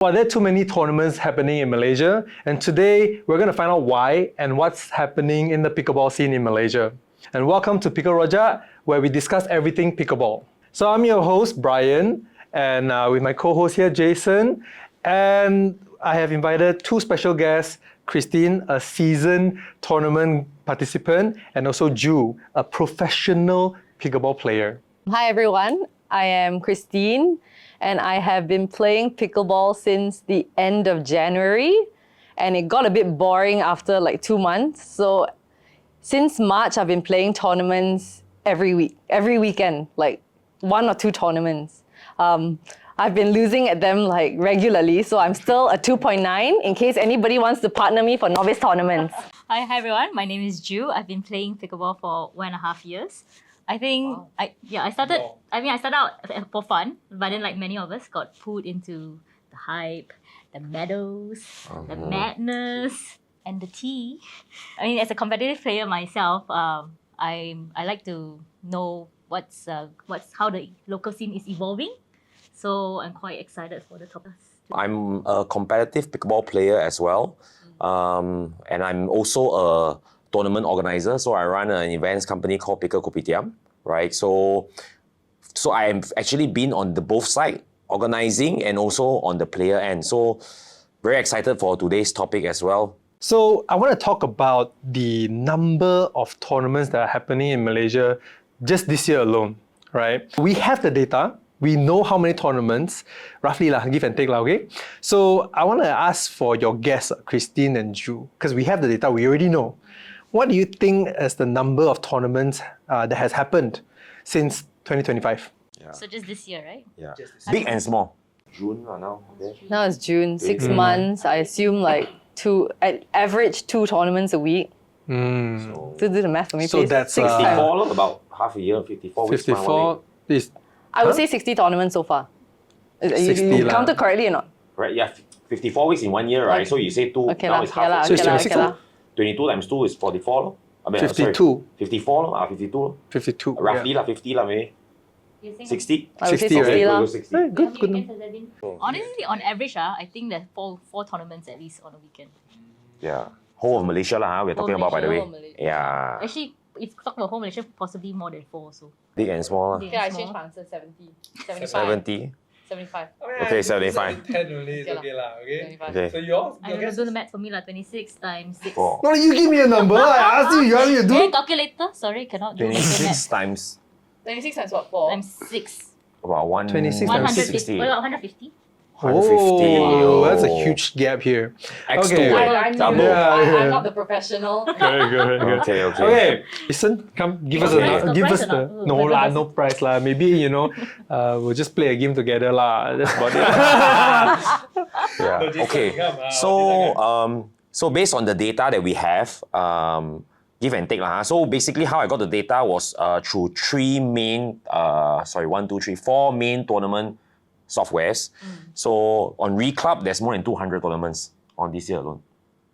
Well, there are too many tournaments happening in Malaysia, and today we're going to find out why and what's happening in the pickleball scene in Malaysia. And welcome to Pickle Rojak, where we discuss everything pickleball. So I'm your host, Bryan, and with my co-host here, Jason, and I have invited two special guests, Christine, a seasoned tournament participant, and also Ju, a professional pickleball player. Hi everyone, I am Christine and I have been playing pickleball since the end of January and it got a bit boring after like 2 months. So since March, I've been playing tournaments every weekend, like 1 or 2 tournaments. I've been losing at them like regularly, so I'm still a 2.9 in case anybody wants to partner me for novice tournaments. Hi everyone, my name is Ju. I've been playing pickleball for 1.5 years. I think I started out for fun, but then like many of us got pulled into the hype, the medals, the madness, and the tea. I mean, as a competitive player myself, I like to know how the local scene is evolving. So I'm quite excited for the topics. I'm a competitive pickleball player as well, and I'm also a tournament organizer. So I run an events company called Pickle Kopitiam, right? So I'm actually been on the both side, organizing and also on the player end. So very excited for today's topic as well. So I want to talk about the number of tournaments that are happening in Malaysia just this year alone, right? We have the data. We know how many tournaments, roughly give and take, okay? So I want to ask for your guess, Christine and Ju, because we have the data, we already know. What do you think is the number of tournaments that has happened since 2025? Yeah. So just this year, right? Yeah. Big and small. June now. Okay. Now it's June, 6 months. I assume like average 2 tournaments a week. So do the math for me, So please. that's 54, about half a year, 54 weeks. 54 is... I would say 60 tournaments so far. 60 you lah. counted correctly or not? Right, yeah, 54 weeks in 1 year, right? Okay. So you say 2, Okay now lah, it's okay lah, half. So it's okay lah, 26 okay lah. 22 times 2 is 44 lor. I mean, 52. Sorry, 54 lor, 52 lor. 52. Roughly yeah. lah, 50 lah maybe. 60? I would say 60, 60 right? lah. 60. Hey, good. Honestly, on average, I think there's four tournaments at least on a weekend. Yeah. Whole of Malaysia lah, we're talking about, by the way. Whole of Malaysia. Yeah. Actually, if talk about whole Malaysia, possibly more than 4 also. Big and small lah. Big Okay, I and changed small. my answer, 70. 75. 70. 75. Okay, 75. 10 only is Okay lah. okay? 75. Okay. So yours? I don't know, do the math for me lah. 26 times 6. 4. No, you give me a number. I asked you, you want me to do? Calculator. Sorry, cannot do mental 26 math. times 26 times what? 4? Times 6. about 26 times 160. 150. What about 150? 150. Oh, that's a huge gap here. X2. Okay. I'm Double. I'm not the professional. Good. Okay. Okay, listen, come give us Prize, a no give prize us or the not? no lah, no prize lah. Maybe we'll just play a game together lah. That's about it. Yeah. Okay. So based on the data that we have, give and take lah. So basically, how I got the data was through 4 main tournament softwares. So on Reclub, there's more than 200 tournaments on this year alone.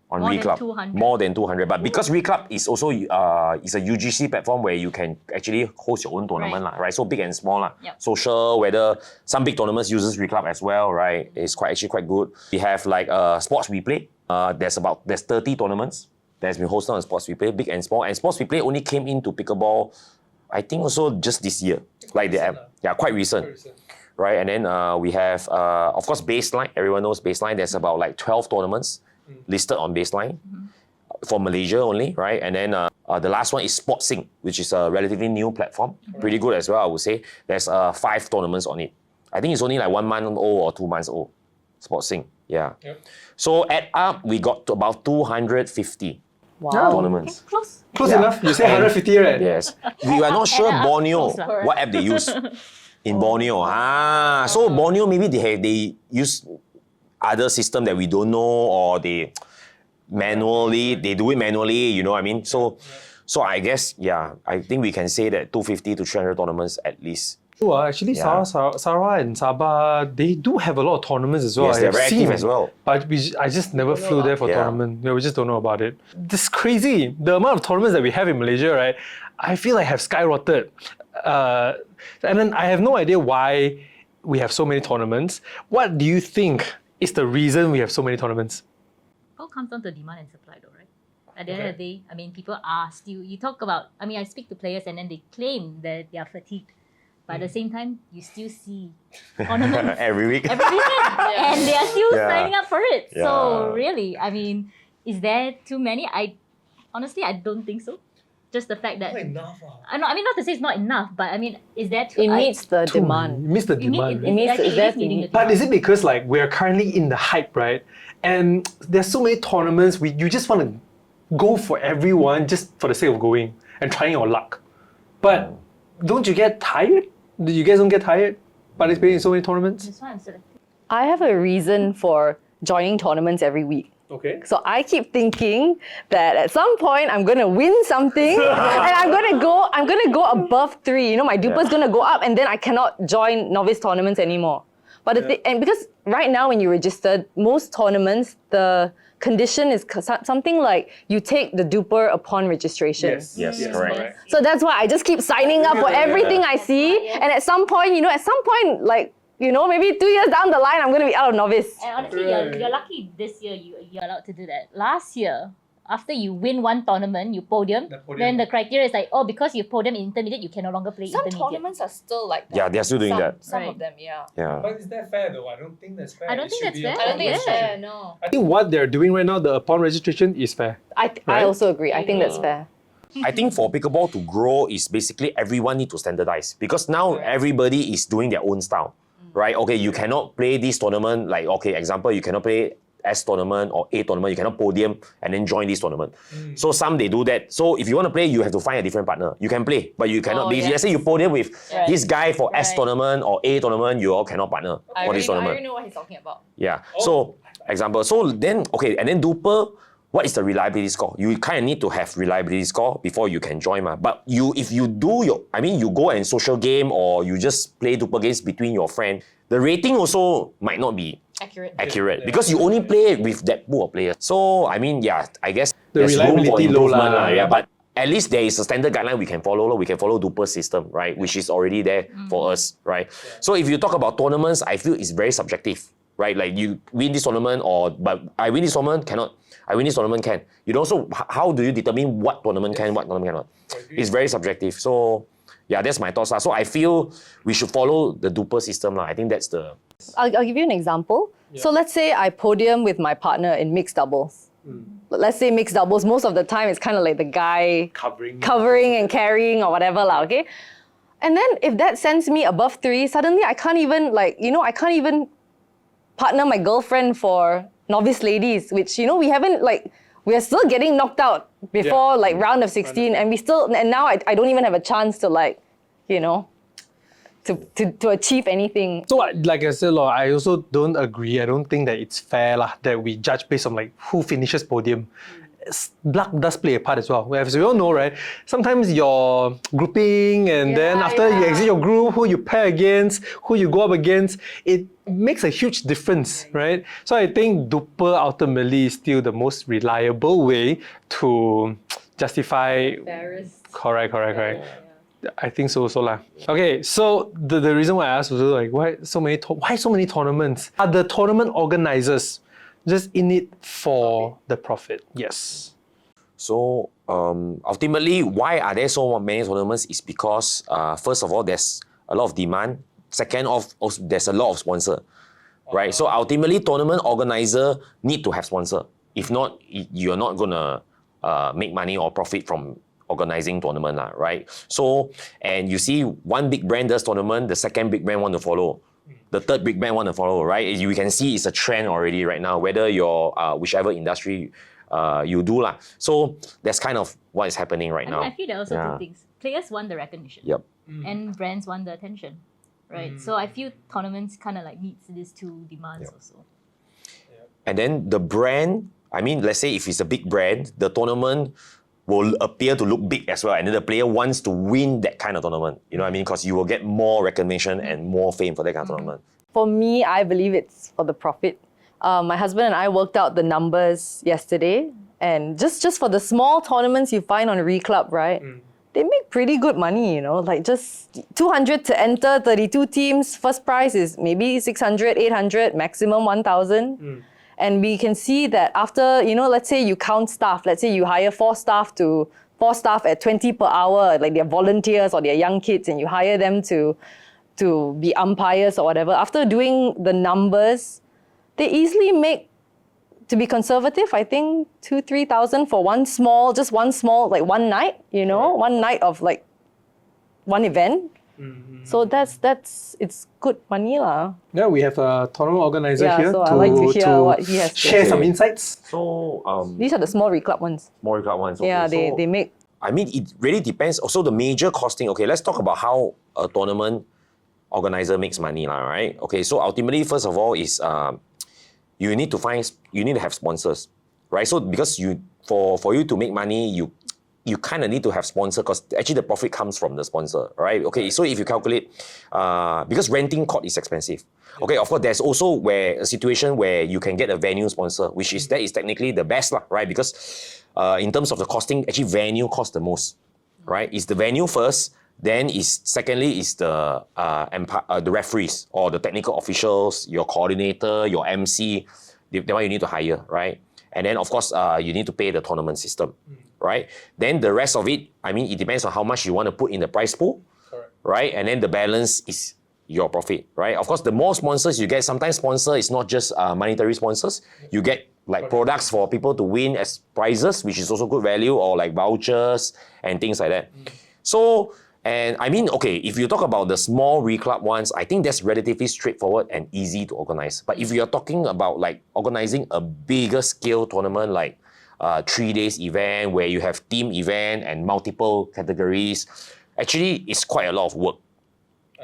On More than Reclub, 200. more than 200. But because Reclub is also is a UGC platform where you can actually host your own tournament, right? So big and small lah. Yep. Social, whether some big tournaments uses Reclub as well, right? It's actually quite good. We have like Sports Replay. There's 30 tournaments that's been hosted on Sports Replay, big and small. And Sports Replay only came into pickleball, I think also just this year. Like the app, yeah, quite recent. Right, and then we have, of course, Baseline. Everyone knows Baseline. There's about like 12 tournaments listed on Baseline for Malaysia only, right? And then the last one is SportSync, which is a relatively new platform. Pretty good as well, I would say. There's 5 tournaments on it. I think it's only like 1 month old or 2 months old. SportSync, yeah. Yep. So add up, we got to about 250 tournaments. Close enough. You say 150, right? Yes. We are not sure Borneo, close lah. what app they use in Borneo. So Borneo, maybe they use other system that we don't know, or they do it manually, you know what I mean? So I guess, yeah, I think we can say that 250 to 300 tournaments at least. Actually, Yeah. Sarawak and Sabah, they do have a lot of tournaments as well. Yes, I they're have very seen, active as well. But I just never flew there for Yeah. tournament. Yeah, we just don't know about it. This is crazy. The amount of tournaments that we have in Malaysia, right? I feel like have skyrocketed. And then I have no idea why we have so many tournaments. What do you think is the reason we have so many tournaments? All comes down to demand and supply though, right? At the end of the day, I mean, people are still, you talk about, I mean, I speak to players and then they claim that they are fatigued. But at the same time, you still see tournaments Every week. every weekend. And they are still Yeah. signing up for it. Yeah. So really, I mean, is there too many? Honestly, I don't think so. Just the fact that, enough. I mean, not to say it's not enough, but I mean, is there too, It meets the It demand. meets the it meet- demand. it meets- actually is that is meeting the But demand. is it because like we're currently in the hype, right? And there's so many tournaments, you just want to go for everyone just for the sake of going and trying your luck. But don't you get tired? You guys don't get tired participating in so many tournaments? That's why I'm sort of, I have a reason for joining tournaments every week. Okay. So I keep thinking that at some point I'm gonna win something and I'm gonna go above 3. You know, my duper's gonna go up and then I cannot join novice tournaments anymore. But and because right now when you register, most tournaments, the condition is something like you take the duper upon registration. Yes, correct. So that's why I just keep signing up for everything I see. And at some point, like, maybe 2 years down the line, I'm going to be out of novice. and honestly, you're lucky this year you're allowed to do that. Last year, after you win one tournament, you podium, then the criteria is like, oh, because you podium in intermediate, you can no longer play Some intermediate. tournaments are still like that. Yeah, they're still doing that. Some Right. of them, yeah. Yeah. But is that fair though? I don't think that's fair. I don't think that's fair. I don't think it's Yeah. fair, no. I think what they're doing right now, the upon registration, is fair. I Right? also agree. I think that's fair. I think for pickleball to grow is basically everyone need to standardize because now everybody is doing their own style, right? Okay, you cannot play this tournament like, okay, example, you cannot play S tournament or A tournament, you cannot podium and then join this tournament. So some they do that. So if you want to play, you have to find a different partner. You can play, but you cannot be. yes. Let's say you podium with Right. this guy for S Right. tournament or A tournament, you all cannot partner for this tournament. know what he's talking about. Yeah. So, example. So then, okay, and then duper, what is the reliability score? You kind of need to have reliability score before you can join. But if you do you go and social game or you just play duper games between your friend, the rating also might not be accurate because you only play with that pool of players. So, I guess The there's room for reliability low improvement. lah, Yeah, yeah. but at least there is a standard guideline we can follow. We can follow duper system, right? Which is already there for us, right? So if you talk about tournaments, I feel it's very subjective, right? Like you win this tournament but I win this tournament, cannot. I win this tournament, can. You know, so how do you determine what tournament can, what tournament cannot? It's very subjective. So yeah, that's my thoughts. So I feel we should follow the duper system. I think that's the... I'll give you an example. So let's say I podium with my partner in mixed doubles. Let's say mixed doubles, most of the time it's kind of like the guy covering and carrying or whatever, okay? And then if that sends me above 3, suddenly I can't even I can't even partner my girlfriend for novice ladies, which, we haven't we are still getting knocked out before round of 16 and now I don't even have a chance to to achieve anything. So like I said, I also don't agree. I don't think that it's fair that we judge based on who finishes podium. Luck does play a part as well. As we all know, right? Sometimes you're grouping and then after you exit your group, who you pair against, who you go up against, it makes a huge difference, right? So I think duper ultimately is still the most reliable way to justify. Correct. I think so lah. Okay, so the reason why I asked was why so many tournaments? Are the tournament organizers just in it for the profit? Yes. So ultimately, why are there so many tournaments is because first of all, there's a lot of demand. Second off, also, there's a lot of sponsor, right? So ultimately, tournament organizer need to have sponsor. If not, you're not gonna make money or profit from organizing tournament, right? So, and you see one big brand does tournament, the second big brand want to follow. The third big brand want to follow, right? You can see it's a trend already right now, whether you're whichever industry you do lah. So that's kind of what is happening right now. I feel there are also two things. Players want the recognition. Yep. And brands want the attention. Right? So I feel tournaments kind of meets these two demands also. And then the brand, let's say if it's a big brand, the tournament will appear to look big as well. And then the player wants to win that kind of tournament. You know what I mean? Because you will get more recognition and more fame for that kind of tournament. For me, I believe it's for the profit. My husband and I worked out the numbers yesterday. And just for the small tournaments you find on Reclub, right? they make pretty good money, you know, like just 200 to enter, 32 teams. First prize is maybe 600, 800, maximum 1,000. And we can see that after, you know, let's say you count staff, let's say you hire four staff at 20 per hour, like they're volunteers or they're young kids, and you hire them to be umpires or whatever. After doing the numbers, they easily make, to be conservative, I think 2,000-3,000 for one small, like one night, you know, one night of like one event. So it's good money lah. Yeah, we have a tournament organizer here so I like to hear what he has to share say. some insights. So These are the small reclub ones. more club ones. Okay. Yeah, So, they make. I mean, it really depends. Also, the major costing. Okay, let's talk about how a tournament organizer makes money, lah. Right? Okay, so ultimately, first of all, is you need to have sponsors, right? So because for you to make money, you kind of need to have sponsor, because actually the profit comes from the sponsor, right? Okay, so if you calculate, because renting court is expensive. Okay, of course, there's also a situation where you can get a venue sponsor, that is technically the best, lah, right? Because in terms of the costing, actually venue costs the most, right? It's the venue first, then secondly is the referees or the technical officials, your coordinator, your MC, the one you need to hire, right? And then of course you need to pay the tournament system, right? Then the rest of it, I mean, it depends on how much you want to put in the prize pool, right? And then the balance is your profit, right? Of course, the more sponsors you get, sometimes sponsor is not just monetary sponsors. You get like products for people to win as prizes, which is also good value, or like vouchers and things like that. So, and I mean, okay, if you talk about the small reclub ones, I think that's relatively straightforward and easy to organize. But if you're talking about like organizing a bigger scale tournament, like 3 days event where you have team event and multiple categories, actually it's quite a lot of work,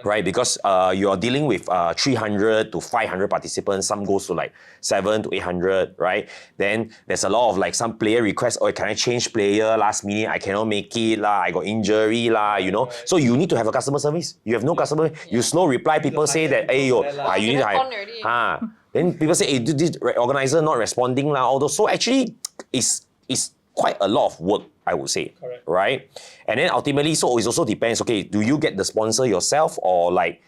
right? Because you're dealing with 300 to 500 participants. Some goes to like 700 to 800, right? Then there's a lot of like some player requests, oh, can I change player last minute? I cannot make it lah, I got injury lah, you know? So you need to have a customer service. You have no customer, you slow reply, people say that, hey, you need to hire. Then people say, hey, this organizer not responding lah, all those. So actually, it's quite a lot of work, I would say, right? And then ultimately, so it also depends, okay, do you get the sponsor yourself, or like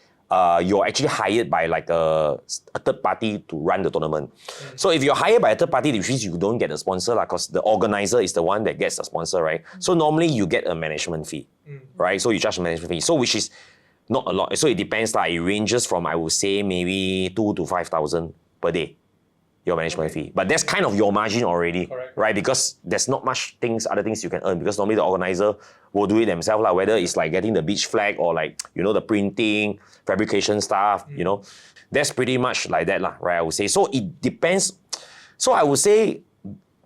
you're actually hired by like a third party to run the tournament? So if you're hired by a third party, which means you don't get the sponsor, because the organizer is the one that gets the sponsor, right? So normally you get a management fee, right? So you charge a management fee, so which is not a lot. So it depends, it ranges from, I would say, maybe 2,000 to 5,000 per day, your management fee. But that's kind of your margin already, right? Because there's not much other things you can earn, because normally the organizer will do it themselves, whether it's like getting the beach flag or like, you know, the printing, fabrication stuff, you know. That's pretty much like that, right? I would say. So it depends. So I would say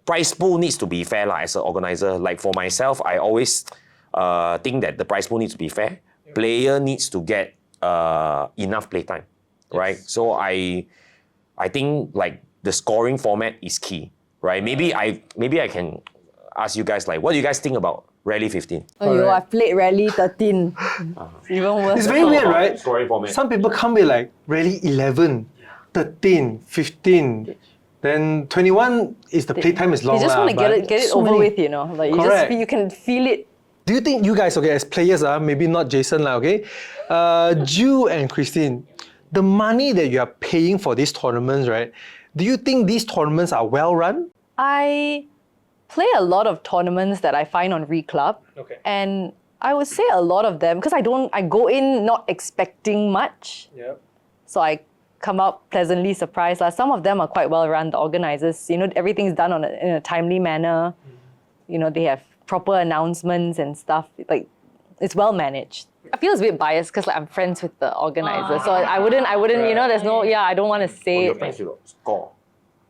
prize pool needs to be fair as an organizer. Like for myself, I always think that the prize pool needs to be fair. Player needs to get enough playtime, right? So I think like the scoring format is key, right? Maybe I can ask you guys, like, what do you guys think about Rally 15? Oh, I played Rally 13. Even worse. It's very weird, right? Scoring format. Some people come with like Rally 11, 13, 15. Then 21 is the playtime is long. You just want to get it over with, you know. Like you can feel it. Do you think you guys, okay, as players, maybe not Jason, okay, Ju and Christine, the money that you are paying for these tournaments, right? Do you think these tournaments are well run? I play a lot of tournaments that I find on Reclub. Okay. And I would say a lot of them, because I go in not expecting much. Yep. So I come out pleasantly surprised. Some of them are quite well run, the organizers. You know, everything's done in a timely manner. You know, they have proper announcements and stuff. Like, it's well managed. I feel it's a bit biased because like, I'm friends with the organizer. So I wouldn't, you know, there's no, I don't want to say You're it. friends with Score.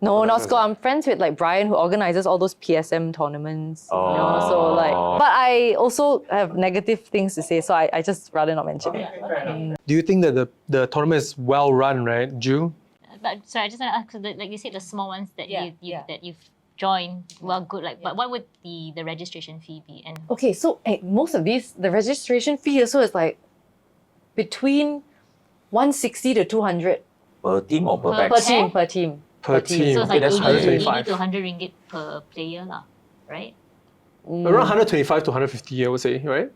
No, not Scott. I'm friends with like Bryan, who organizes all those PSM tournaments. You know, so like, but I also have negative things to say, so I just rather not mention it. Do you think that the tournament is well run, right, Ju? But sorry, I just want to ask, so like you said, the small ones that you've joined, well, good. Like, but what would the registration fee be? And Okay, so most of these, the registration fee also is like between 160 to 200 Per team or per Per pax? team. Per team. so it's like Okay, that's 80 125. to 100 ringgit per player, right? Around 125 to 150, I would say, right?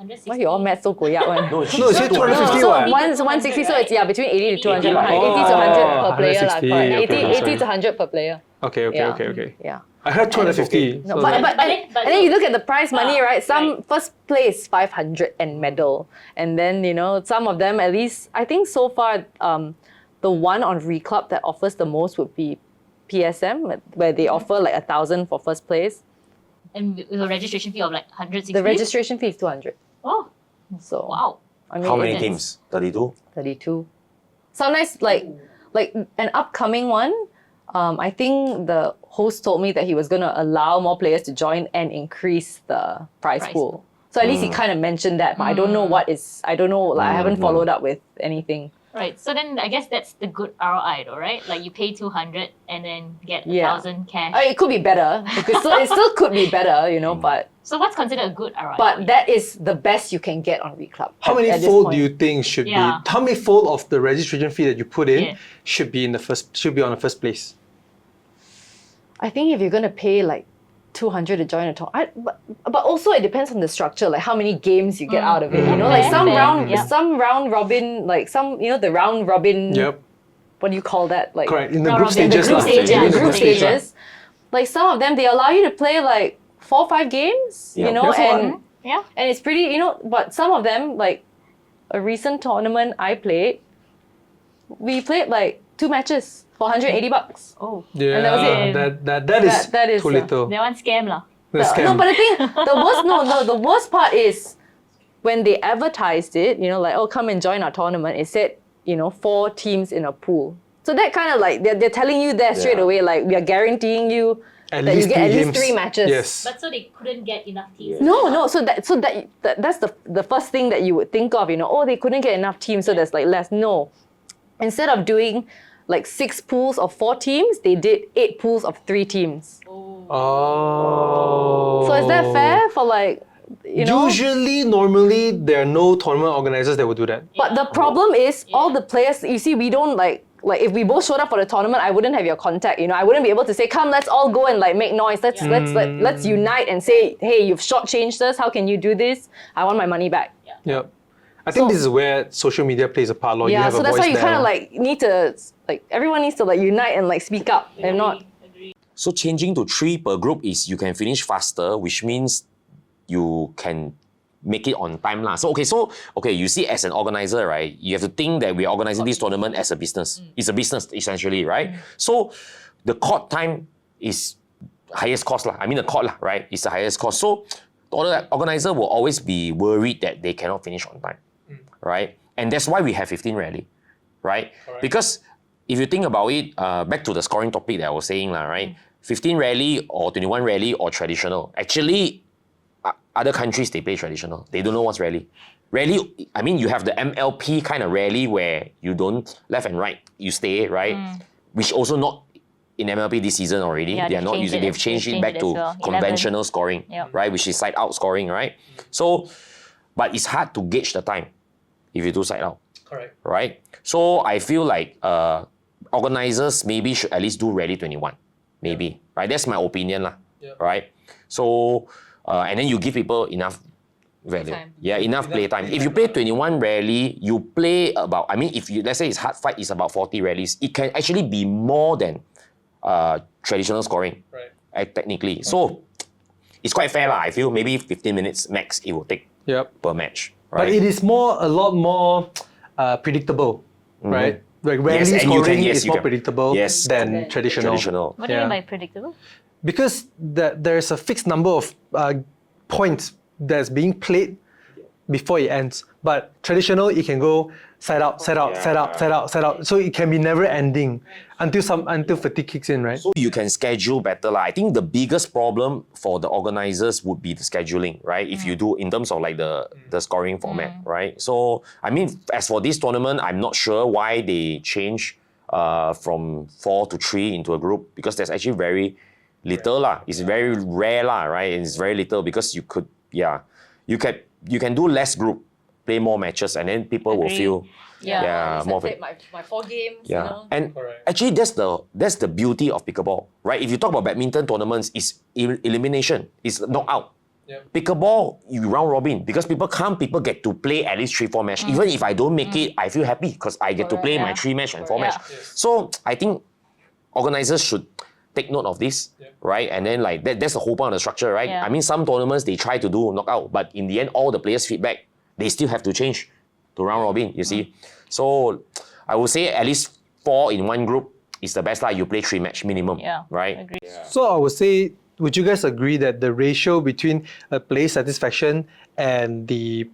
160. Why you all mad so goyak one? No, No, it's 250 so what? 160, so it's between 80 to 200, 80 to 100 Oh, per player. 160, Correct. okay, 80 sorry. to 100 per player. Okay. Yeah. I heard 250. No, so but, that- and then you look at the prize money, right? Some right. first place 500 and medal, and then some of them at least. I think so far, the one on Reclub that offers the most would be PSM, where they offer like 1,000 for first place. And with a registration fee of like 160. The registration fee is 200. Oh, So wow. I mean, How many it's games? 32? 32. Sometimes like an upcoming one. I think the host told me that he was going to allow more players to join and increase the prize Prize pool. So at least he kind of mentioned that, but I don't know what is. I don't know. Like I haven't followed up with anything. Right. So then I guess that's the good ROI though, right? Like you pay 200 and then get Yeah. 1,000 cash. It could be better. It still could be better, but So what's considered a good ROI? but that is the best you can get on Reclub. How many at this fold point. do you think should Yeah. be? How many fold of the registration fee that you put in Yeah. should be on the first place? I think if you're gonna pay like 200 to join a tournament, but also it depends on the structure, like how many games you get out of it. Like some round robin, like the round robin. Yep. What do you call that? Like Correct. In the No, group no, in the stages. group lah. stage, In yeah, the group stage, lah. stages. Like some of them, they allow you to play like 4 or 5 games. Yeah. That's a lot. And it's pretty. But some of them, like a recent tournament I played, we played like 2 matches for $180. Oh. Yeah, And that was it. that is That is, too little. That one scam lah. The scam. No, but I think the worst part is when they advertised it, like, oh, come and join our tournament, it said, 4 teams in a pool. So that kind of like, they're telling you that straight Yeah. away, like, we are guaranteeing you At that you least get at 3 least games. 3 matches. Yes. But so they couldn't get enough teams. No, so that's the first thing that you would think of, oh, they couldn't get enough teams, so there's like less. No. Instead of doing like 6 pools of 4 teams, they did 8 pools of 3 teams. Oh. So is that fair for like, Usually, normally, there are no tournament organizers that will do that. But the problem is all the players, you see, we don't like if we both showed up for the tournament, I wouldn't have your contact, I wouldn't be able to say, come, let's all go and like make noise. Let's unite and say, hey, you've shortchanged us. How can you do this? I want my money back. Yep. I think this is where social media plays a part. You Yeah, have so a that's voice why you there. kind of like need to, like everyone needs to like unite and like speak up. If not, So changing to 3 per group is you can finish faster, which means you can make it on time lah. So you see, as an organizer, right, you have to think that we're organizing this tournament as a business. It's a business essentially, right? So the court time is highest cost lah. I mean the court lah, right? It's the highest cost. So the organizer will always be worried that they cannot finish on time, right? And that's why we have 15 rally, right? Because if you think about it, back to the scoring topic that I was saying lah, right? 15 rally or 21 rally or traditional. Actually, other countries, they play traditional. They don't know what's rally. Rally, I mean, you have the MLP kind of rally where you don't left and right, you stay, right? Which also not in MLP this season already. Yeah, they are not using, they've changed it back as to well. 11. conventional scoring, Yep. right? Which is side out scoring, right? So, but it's hard to gauge the time if you do side out. Correct. Right? So I feel like organizers maybe should at least do rally 21. Maybe. Right? That's my opinion lah. Right? So and then you give people enough value. Time. Yeah, enough play time. If you play 21 rally, you play about, I mean, if you, let's say it's hard fight is about 40 rallies, it can actually be more than traditional scoring. Right. Technically. So it's quite fair lah. I feel maybe 15 minutes max it will take per match. Right? But it is a lot more predictable, right? Like rally Yes, and scoring you is more can- predictable yes, than traditional. What do you mean Yeah. by predictable? Because there's a fixed number of points that's being played before it ends. But traditional, it can go side out, side out, side out, side out, side out. So it can be never ending until fatigue kicks in, right? So you can schedule better lah. I think the biggest problem for the organizers would be the scheduling, right? If you do in terms of like the scoring format, right? So I mean, as for this tournament, I'm not sure why they change from 4 to 3 into a group, because there's actually very little lah. It's very rare lah, right? And it's very little because you can do less group, play more matches, and then people will feel more of it. My 4 games. Yeah, and actually that's the beauty of pickleball, right? If you talk about badminton tournaments, it's elimination, it's knockout, Pickleball, you round robin because people get to play at least 3-4 match. Even if I don't make it, I feel happy because I get to play my 3 match and 4 match. So I think organizers should take note of this, right? And then like that's the whole point of the structure, right? I mean, some tournaments they try to do knockout, but in the end, all the players' feedback, they still have to change to round robin, you see. So I would say at least 4 in one group is the best. Like you play 3 match minimum, right? Agree. So I would say, would you guys agree that the ratio between a player satisfaction and the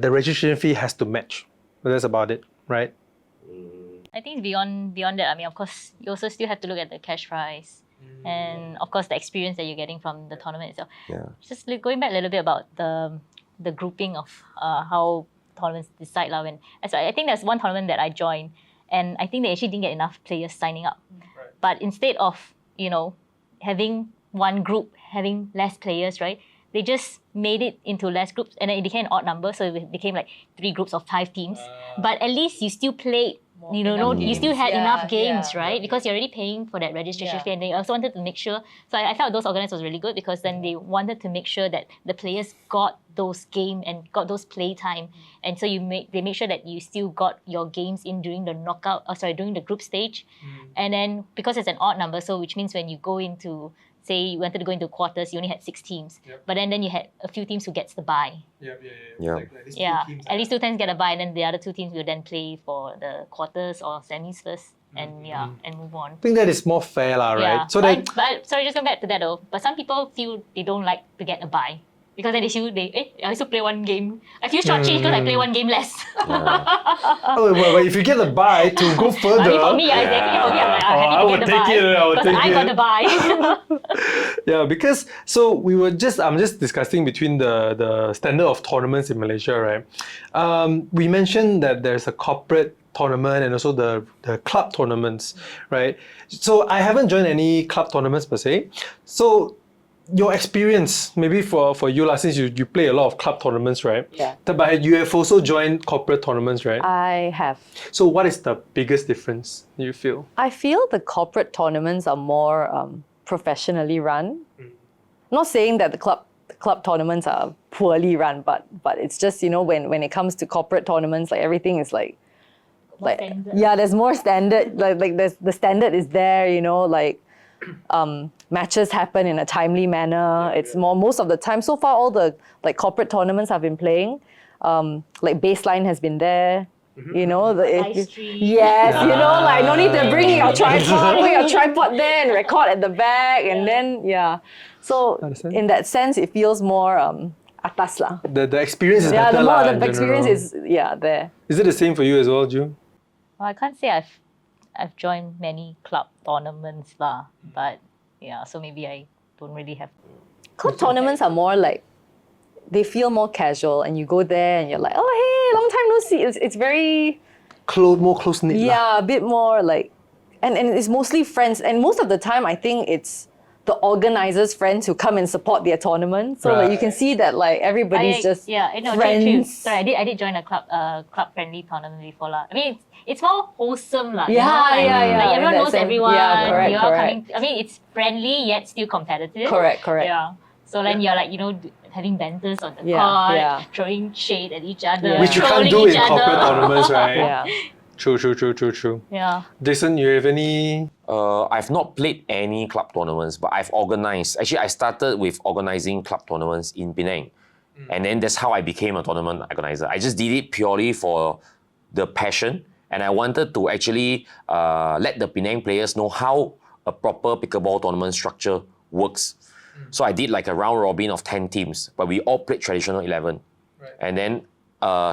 registration fee has to match? That's about it, right? I think beyond that, I mean, of course, you also still have to look at the cash prize and, of course, the experience that you're getting from the tournament itself. Just going back a little bit about the grouping of how tournaments decide. I think there's one tournament that I joined, and I think they actually didn't get enough players signing up. But instead of, having one group having less players, right? They just made it into less groups, and then it became an odd number, so it became like 3 groups of 5 teams. But at least you still played, you still had enough games, right? Because you're already paying for that registration fee, and they also wanted to make sure. So I felt those organizers was really good because then they wanted to make sure that the players got those game and got those play time, and so they made sure that you still got your games in during the during the group stage, and then because it's an odd number, so which means when you go into, say you wanted to go into quarters, you only had 6 teams. But then you had a few teams who gets the bye. At least 2 teams get a bye, and then the other 2 teams will then play for the quarters or semis first, and and move on. I think that is more fair, right? Yeah. So but sorry, just going back to that though. But some people feel they don't like to get a bye. Because then I also play 1 game. I feel shortchanged because I play 1 game less. But if you get the bye to go further, I mean, for me, exactly. For me, I'm like, happy I to would get the take bye. it. I would take I it. got the bye. Yeah, because I'm just discussing between the standard of tournaments in Malaysia, right? We mentioned that there's a corporate tournament and also the club tournaments, right? So I haven't joined any club tournaments per se. So your experience, maybe for you, since you play a lot of club tournaments, right? Yeah. But you have also joined corporate tournaments, right? I have. So what is the biggest difference you feel? I feel the corporate tournaments are more professionally run. Not saying that the club tournaments are poorly run, but it's just, when it comes to corporate tournaments, like everything is there's more standard. Like there's the standard is there, matches happen in a timely manner. It's most of the time. So far, all the corporate tournaments I've been playing, baseline has been there. Live stream. Yes, no need to bring your tripod there and record at the back, and then So in that sense, it feels more atas lah. The experience is better. The experience is there. Is it the same for you as well, Ju? Well, I can't say I've joined many club tournaments lah, but so maybe I don't really have. Club tournaments are more they feel more casual, and you go there and you're like, oh hey, long time no see. It's very more close knit. Yeah, a bit more and it's mostly friends, and most of the time I think it's the organizers' friends who come and support their tournament. So you can see that everybody's just friends. True. Sorry, I did join a club friendly tournament before lah. I mean, it's more wholesome lah. Everyone knows everyone. Yeah, correct. Coming. I mean, it's friendly yet still competitive. Correct. Yeah. So then you're having banters on the court, throwing shade at each other, Which you can't do in corporate tournaments, right? Yeah. True. Yeah. Jason, you have any? I've not played any club tournaments, but I've organized. Actually, I started with organizing club tournaments in Penang. And then that's how I became a tournament organizer. I just did it purely for the passion. And I wanted to actually let the Penang players know how a proper pickleball tournament structure works. So I did a round robin of 10 teams, but we all played traditional 11. Right. And then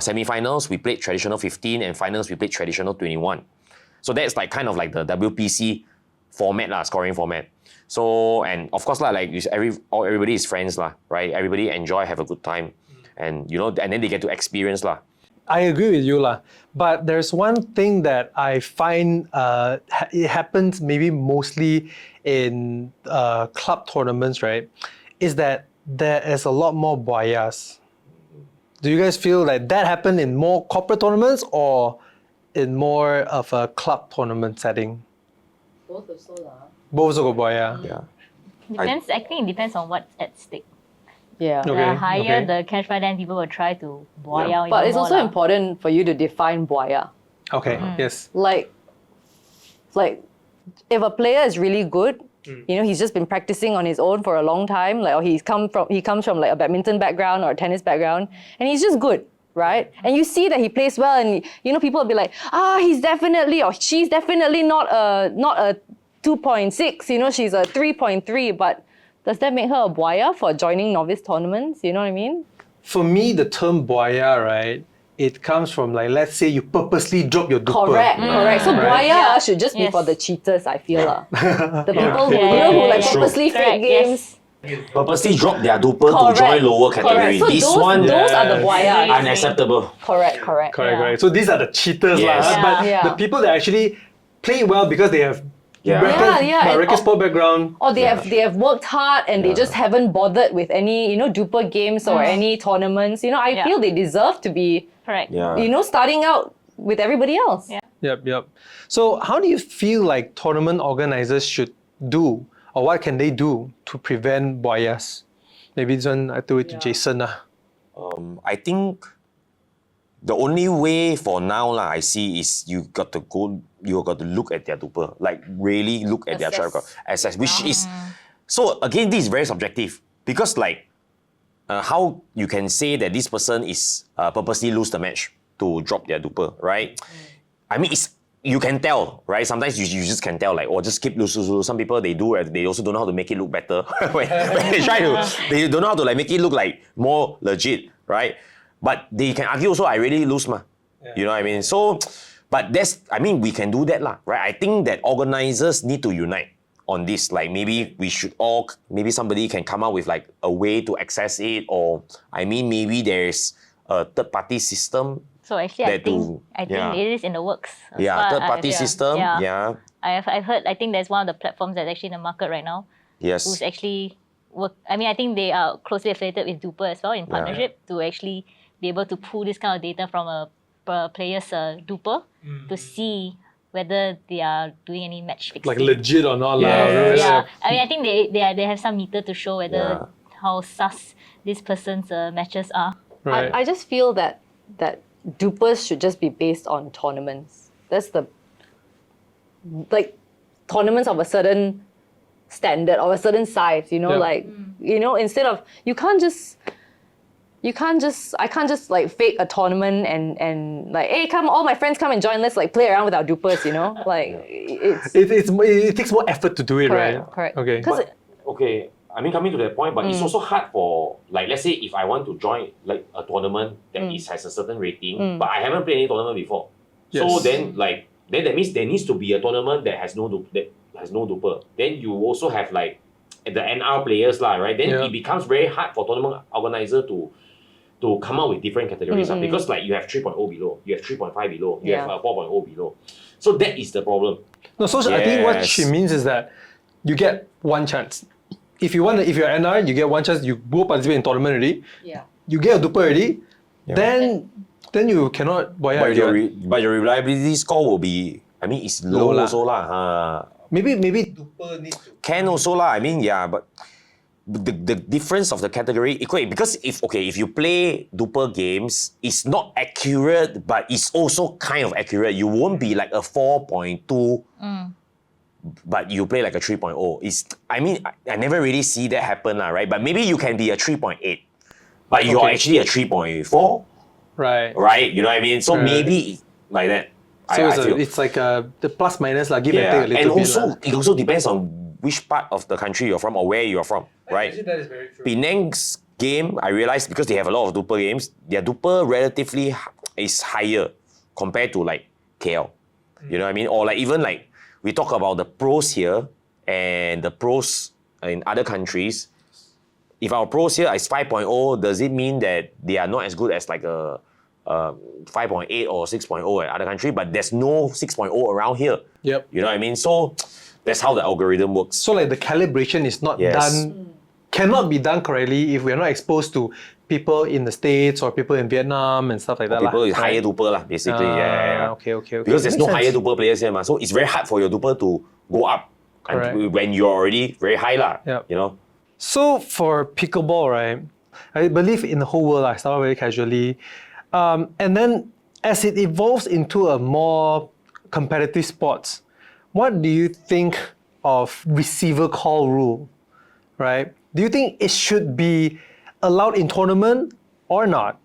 semi-finals, we played traditional 15, and finals, we played traditional 21. So that's kind of the WPC format, scoring format. So, and of course, everybody is friends, right? Everybody enjoy, have a good time. And, and then they get to experience. I agree with you, but there's one thing that I find it happens maybe mostly in club tournaments, right? Is that there is a lot more bias. Do you guys feel that happened in more corporate tournaments or in more of a club tournament setting? Both also lah. Both also got bias. Yeah. Depends. I think it depends on what's at stake. Yeah. The Okay, higher okay. the cash prize, then people will try to buy out. But even it's more also lah. important for you to define buaya. Okay, yes. Like if a player is really good, he's just been practicing on his own for a long time, like, or he comes from like a badminton background or a tennis background, and he's just good, right? And you see that he plays well, and people will be like, he's definitely, or she's definitely not a 2.6, she's a 3.3, but does that make her a buaya for joining novice tournaments? You know what I mean? For me, the term buaya, right, it comes from, like, let's say you purposely drop your duper. Correct. So Right. buaya should just be Yes. for the cheaters, I feel. The people Yeah, who, who like yeah. purposely fake Correct, games. yes. Purposely drop their duper to Correct. join lower category. Correct. So This those, one, those are the Yes. buaya. unacceptable. Correct. Correct. So these are the cheaters, Yes. lah. But Yeah. the people that actually play well because they have Yeah. And- racket sport background. Or they have worked hard and they just haven't bothered with any duper games or any tournaments. I Yeah. feel they deserve to be Correct. Yeah. starting out with everybody else. Yeah. Yep. So how do you feel like tournament organizers should do, or what can they do to prevent buayas? Maybe this one I throw it to Jason. I think the only way for now I see is you got to look at their duper, like really look at their track record, assess, which is, so again, this is very subjective because like, how you can say that this person is purposely lose the match to drop their duper, right? I mean, you can tell, right? Sometimes you just can tell, like, or just keep lose. Some people they also don't know how to make it look better. when they try to, they don't know how to like make it look like more legit, right? But they can argue also, I really lose ma. You know what I mean? So, but we can do that lah, right? I think that organizers need to unite on this. Like maybe maybe somebody can come up with like a way to access it, or maybe there's a third party system. So actually, I think it is in the works. Yeah, third party system. Yeah. Yeah. I've heard. I think there's one of the platforms that's actually in the market right now. Yes. Who's actually work? I think they are closely affiliated with Duper as well in partnership to actually be able to pull this kind of data from a player's Duper to see whether they are doing any match fixing. Like legit or not. Yes. Yeah. I think they have some meter to show whether how sus this person's matches are. Right. I just feel that dupers should just be based on tournaments. That's tournaments of a certain standard, of a certain size, instead of, I can't just like fake a tournament and like, hey, come, all my friends come and join, let's like play around with our dupers, like It takes more effort to do it, right? Correct. Okay. Okay, coming to that point, but it's also hard for, like, let's say if I want to join like a tournament that has a certain rating, but I haven't played any tournament before. So Yes. then that means there needs to be a tournament that has no duper. Then you also have like the NR players lah, right? Then it becomes very hard for tournament organizer to come up with different categories because like you have 3.0 below, you have 3.5 below, you have 4.0 below. So that is the problem. No, so I think what Yes. she means is that you get one chance. If you're NR, you get one chance. You go participate in tournament already. Yeah. You get a duper already. Then you cannot buy But already. but your reliability score will be, it's low, Low lah. also lah. Maybe duper needs to. Can also lah. But the difference of the category, because if you play duper games, it's not accurate, but it's also kind of accurate. You won't be like a 4.2, but you play like a 3.0. I never really see that happen lah, right? But maybe you can be a 3.8, but you're actually a 3.4, right? You know what I mean? So maybe like that. So I feel. it's like the plus minus lah, give and take a little and bit. also lah. it also depends on which part of the country you're from or where you're from, right? that is very true. Penang's game, I realized because they have a lot of duper games, their duper relatively is higher compared to like KL. You know what I mean? Or like even like we talk about the pros here and the pros in other countries. If our pros here is 5.0, does it mean that they are not as good as like a 5.8 or 6.0 at other country? But there's no 6.0 around here. Yep. You know what I mean? So that's how the algorithm works. So like the calibration is not Yes. cannot be done correctly if we're not exposed to people in the States or people in Vietnam and stuff like that. People lah, with higher duper lah, basically. Yeah. Okay. Because there's Makes no higher sense. duper players here, so it's very hard for your duper to go up Correct. when you're already very high lah. Yep. You know. So for pickleball, right? I believe in the whole world, I started very casually. And then as it evolves into a more competitive sports, what do you think of receiver call rule, right? Do you think it should be allowed in tournament or not?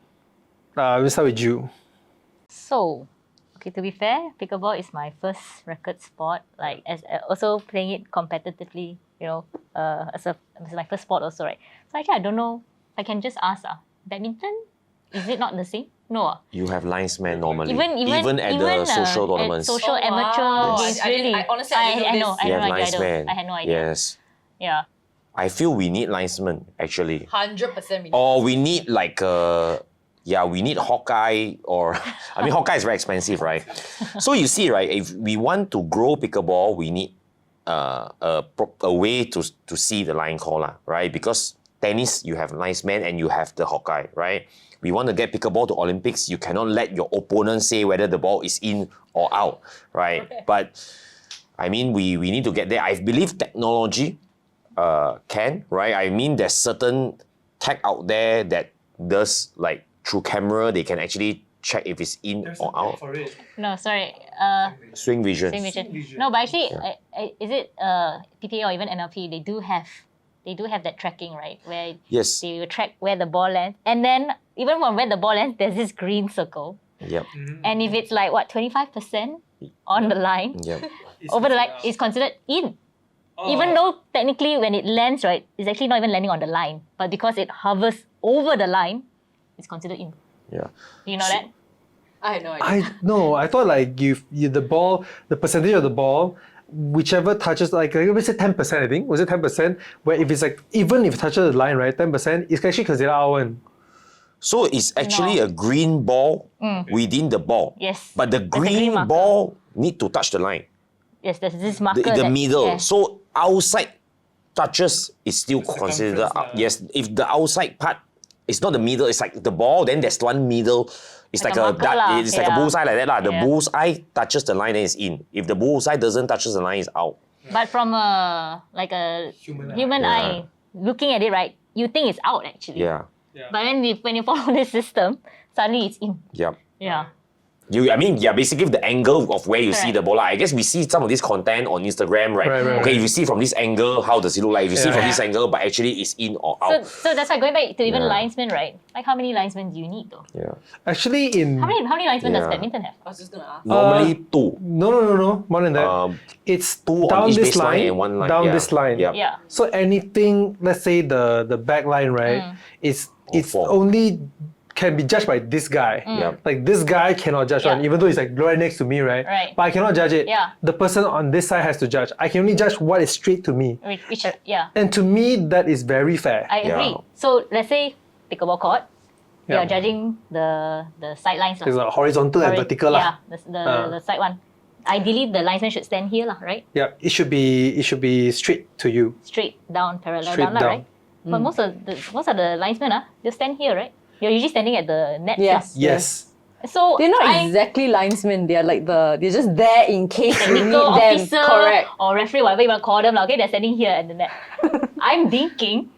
We'll start with you. So, okay, to be fair, pickleball is my first racket sport. Like, as also playing it competitively, you know, as my first sport also, right? So actually, I don't know. I can just ask. Badminton, is it not the same? No. You have linesmen normally. Even at the social tournaments. At social Oh, amateur wow. games, I really. honestly, I didn't know I you had have no idea. linesmen. I had no idea. Yes. Yeah. I feel we need linesmen actually. 100%. Or we need like we need Hawkeye or I mean Hawkeye is very expensive, right? So you see, right, if we want to grow pickleball, we need a way to see the line call, right? Because tennis, you have linesmen and you have the Hawkeye, right? We want to get pickleball to Olympics, you cannot let your opponent say whether the ball is in or out, right? Okay. But I mean, we need to get there. I believe technology can, right? I mean, there's certain tech out there that does like through camera, they can actually check if it's in or out. For it. No, sorry. Swing vision. Same vision. No, but actually, is it PPA or even NLP? They do have that tracking, right? Where Yes. they will track where the ball lands, and then even from where the ball lands, there's this green circle. Yep. And if it's like 25% on the line, Yep. over the line, it's considered in. Even though technically when it lands, right, it's actually not even landing on the line, but because it hovers over the line, it's considered in. Yeah. Do you know that? I had no idea. I thought like the ball, the percentage of the ball, whichever touches, like we said 10%, I think. Was it 10%? Where if it's like, even if it touches the line, right, 10%, it's actually considered out. So it's actually No. a green ball within the ball. Yes. But the There's a green green marker. ball need to touch the line. Yes, there's this marker. The that- middle. yeah. So outside touches is still considered out. Yes, if the outside part is not the middle, it's like the ball, then there's one middle. It's Like like, a a marker dart, lah. it's like a Yeah. bullseye like that. The Yeah. bullseye touches the line, then it's in. If the bullseye doesn't touches the line, it's out. But from a human eye, looking at it, right, you think it's out actually. Yeah. But when you follow this system, suddenly it's in. Yep. Yeah. Basically the angle of where you see Correct. the ball. I guess we see some of this content on Instagram, right? Right, Okay, if you see from this angle, how does it look like? If you see Yeah. from this angle, but actually it's in or out. So that's why going back to even Yeah. linesmen, right? Like how many linesmen do you need though? Yeah. Actually, How many linesmen does Yeah. badminton have? I was just gonna ask. Normally two. no, more than that. It's Two on down each this baseline line, and one line. down Yeah. this line. Yep. Yeah. So anything, let's say the back line, right? It's four. only can be judged by this guy. Yep. Like this guy cannot judge Yeah. one, even though he's like right next to me, right? Right. But I cannot judge it. Yeah. The person on this side has to judge. I can only judge what is straight to me. Which yeah, And to me, that is very fair. I agree. Yeah. So let's say pickleball court, Yeah. you're judging the sidelines. It's like horizontal and vertical. Yeah, Ah. the side one. Ideally, the linesman should stand here, right? Yeah, it should be straight to you. Straight down, parallel Straight down, down. right? But most of the linesmen, they stand here, right? You're usually standing at the net. Yes. Yes. So They're not exactly linesmen. They're like they're just there in case you need technical them. officer Correct. or referee, whatever you want to call them. Okay, they're standing here at the net. I'm thinking,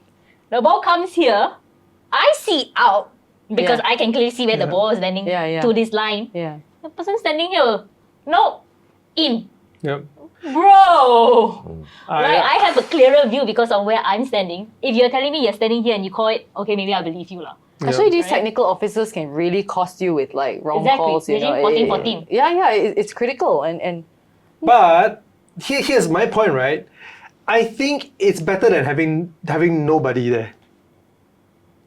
the ball comes here, I see out because Yeah. I can clearly see where the ball is landing Yeah. to this line. Yeah. The person standing here, no, in. Yep. Bro! Like, I- I have a clearer view because of where I'm standing. If you're telling me you're standing here and you call it, okay, maybe I believe you lah. Actually, these Right. technical officers can really cost you with like wrong Exactly. calls. You know, Usually 14. Yeah, it's critical and But here's my point, right? I think it's better than having nobody there.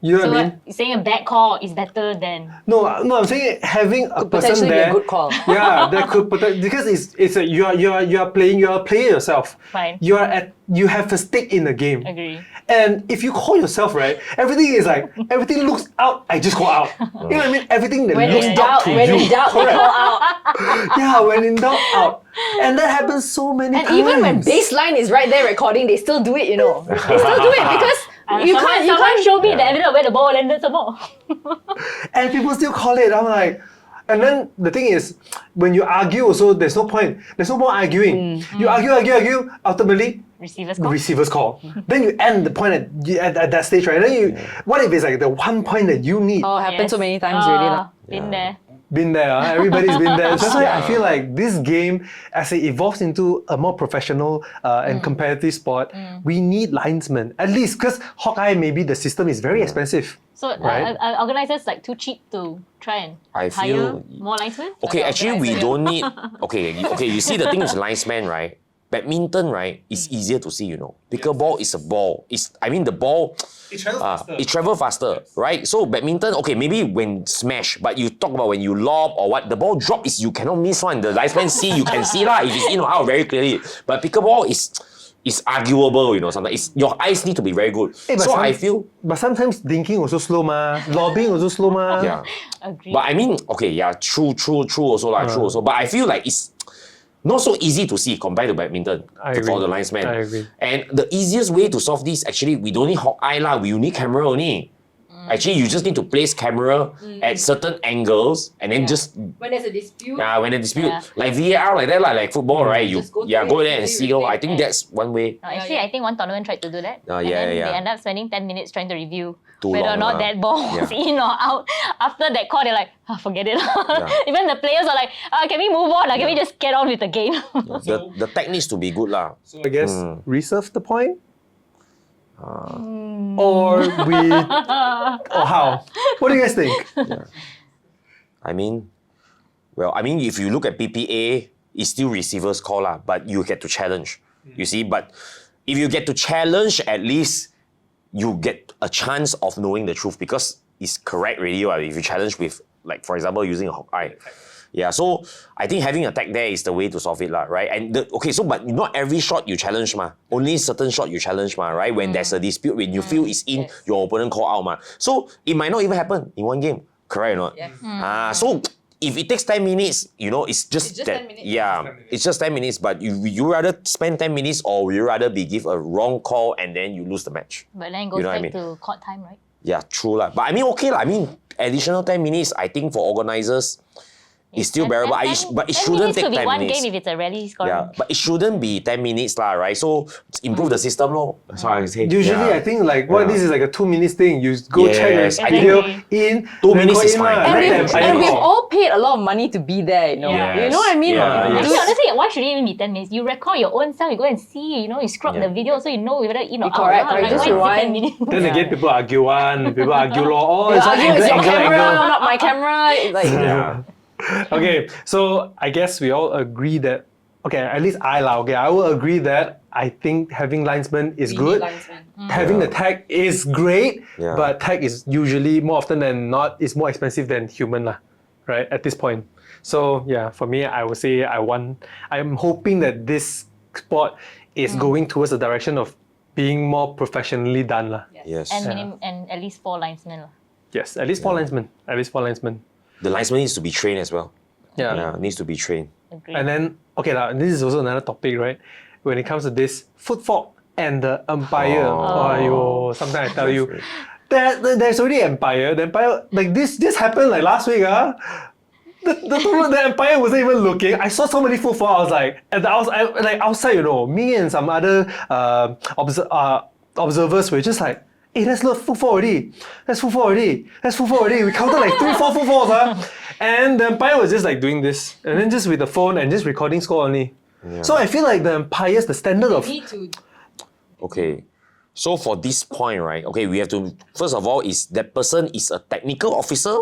You know So what I mean? you're saying a bad call is better than... No, I'm saying having a could person potentially be there. a good call. Yeah, that could because it's a you are playing, you are a player yourself. Fine. You have a stake in the game. Agree. And if you call yourself, right, everything is like everything looks out, I just call out. You know what I mean? Everything that when looks in out doubt, to when you. in doubt, they Correct. call out. Yeah, when in doubt, out. And that happens so many And times. even when baseline is right there recording, they still do it. You know, they still do it because you someone can't. show me the evidence of where the ball landed some more. And people still call it. I'm like, And then the thing is, when you argue also, there's no point. There's no more arguing. You argue, ultimately, Receivers the call. receivers call. Then you end the point at that stage, right? Then you, what if it's like the one point that you need? Oh, happened so many times already. lah. Been there. Been there, everybody's been there. That's why I feel like this game, as it evolves into a more professional and competitive sport, we need linesmen. At least, because Hawkeye, maybe the system is very expensive. So Right. are organizers like too cheap to try and I hire feel- more linesmen? Okay, actually we don't need. Okay, you see the thing with linesman, right? Badminton, right, is easier to see, you know. Pickleball is a ball. The ball. It travels faster. It travels faster, right? So badminton, okay, maybe when smash, but you talk about when you lob or what, the ball drop is you cannot miss one. The linesman see, you can see lah, if it's in or out very clearly. But pickleball is arguable, you know, sometimes. Your eyes need to be very good. But So I feel, But sometimes thinking also slow ma, lobbing also slow ma. yeah. Agree. But I mean, okay, yeah, true also lah, true also. But I feel like it's not so easy to see compared to badminton I for agree. the linesman. I agree. And the easiest way to solve this, actually, we don't need Hawkeye lah, we need camera only. Actually, you just need to place camera at certain angles and then just When there's a dispute, when they dispute, Yeah. like VAR like that lah, like football, right? You Just go go through it, there and see see. replay. I think that's one way. No, actually, I think one tournament tried to do that. Yeah, and then yeah. they end up spending 10 minutes trying to review Too whether or long, not that ball was yeah. in or out. After that call, they're like, forget it. Yeah. Even the players are like, can we move on? Can we just get on with the game? The tech needs to be good lah. So I guess reserve the point? Or we... or how? What do you guys think? If you look at PPA, it's still receivers call lah, but you get to challenge. You see, but if you get to challenge, at least you get a chance of knowing the truth because it's correct already. If you challenge with, like, for example, using a Hawkeye. Yeah, so I think having a tag there is the way to solve it, lah, right? And but not every shot you challenge, ma. Only certain shot you challenge, ma, right? When there's a dispute, when you feel it's in, your opponent call out, ma. So it might not even happen in one game, correct or not? Yeah. So if it takes 10 minutes, you know, it's just It's just that. 10 minutes. Yeah, it's just 10 minutes. But you rather spend 10 minutes or would you rather give a wrong call and then you lose the match? But then it goes You know what I back mean? to court time, right? Yeah, true lah. But I mean, okay lah. I mean, additional 10 minutes, I think for organizers, it's still bearable. But it 10 shouldn't minutes take could be 10 one minutes. game if it's a rally scoring. Yeah, but it shouldn't be 10 minutes lah, right? So improve the system lor. That's what I say. Usually, I think like what this is like a 2 minutes thing. You go check Yes, the I video think in. 2 then minutes go is in fine. lah, And, let we've, them fire and we've call. all paid a lot of money to be there, you know. Yeah. You know what I mean? Yeah, yes. Actually, honestly, why should it even be 10 minutes? You record your own self, you go and see, you scrub the video so you know whether in or out. Correct, Like, just why is it 10 rewind. minutes? Then again, people argue one, people argue law. Oh, You it's argue, an it's your angle, camera, angle. not my camera. It's like, Yeah. Okay, so I guess we all agree that, okay, at least I will agree that I think having linesman is good. Having the tag is great, Yeah. but tag is usually more often than not is more expensive than human lah, right? At this point. So yeah, for me, I would say I'm hoping that this sport is going towards the direction of being more professionally done lah. Yes. And at least 4 linesmen. Yes, at least 4 linesmen. At least 4 linesmen. The linesman needs to be trained as well. Yeah. Yeah, needs to be trained. Agree. And then, okay, this is also another topic, right? When it comes to this, foot fault and the umpire. Sometimes I tell you, there's already umpire. The umpire, like this happened like last week. The umpire wasn't even looking. I saw so many foot fault. I was like, outside, me and some other observers were just like, hey, that's not foot fault already. That's foot fault already. That's foot fault already. We counted like 3, 4 foot faults. And the umpire was just like doing this. And then just with the phone and just recording score only. Yeah. So I feel like the umpires, the standard of... need to Okay. So for this point, right? Okay, we have to, first of all, is that person is a technical officer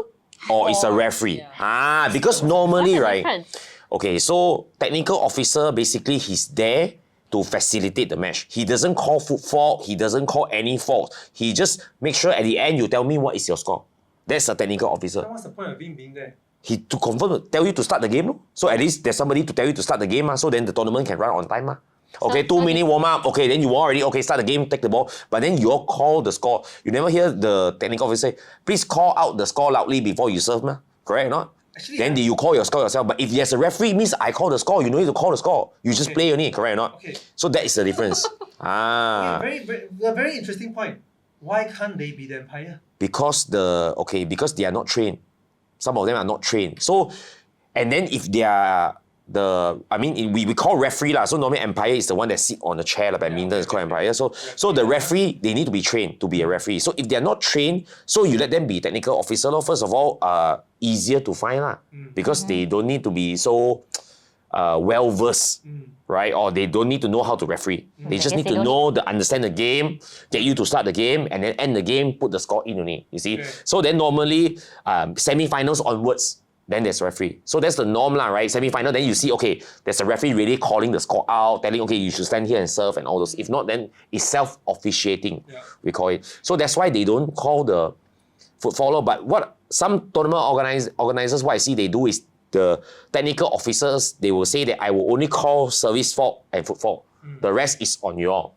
or is a referee? yeah. Because normally, What's the right? difference? Okay, so technical officer, basically he's there to facilitate the match. He doesn't call foot fault. He doesn't call any fault. He just make sure at the end you tell me what is your score. That's a technical officer. What's the point of him being there? He to confirm, tell you to start the game. No? So at least there's somebody to tell you to start the game. So then the tournament can run on time. Okay, 2 minute warm up. Okay, then you already, start the game, take the ball. But then you all call the score. You never hear the technical officer say, please call out the score loudly before you serve. Correct or not? Actually, then you call your score yourself. But if there's a referee, it means I call the score. You don't need to call the score. You just play only, correct or not? Okay. So that is the difference. Very interesting point. Why can't they be the umpire? Because they are not trained. Some of them are not trained. So, and then if they are we call referee lah. So normally umpire is the one that sit on the chair. Like badminton is called umpire. So the referee, they need to be trained to be a referee. So if they are not trained, so you let them be technical officer. First of all, easier to find lah, because they don't need to be so well versed, right? Or they don't need to know how to referee. They just need to understand the game, get you to start the game, and then end the game, put the score in only. You see? So then normally semi-finals onwards, then there's referee. So that's the norm lah, right? Semi-final, then you see, okay, there's a referee really calling the score out, telling, okay, you should stand here and serve and all those. If not, then it's self-officiating, we call it. So that's why they don't call the footballer. But what some tournament organizers, what I see they do is the technical officers, they will say that I will only call service fault and football. The rest is on you all.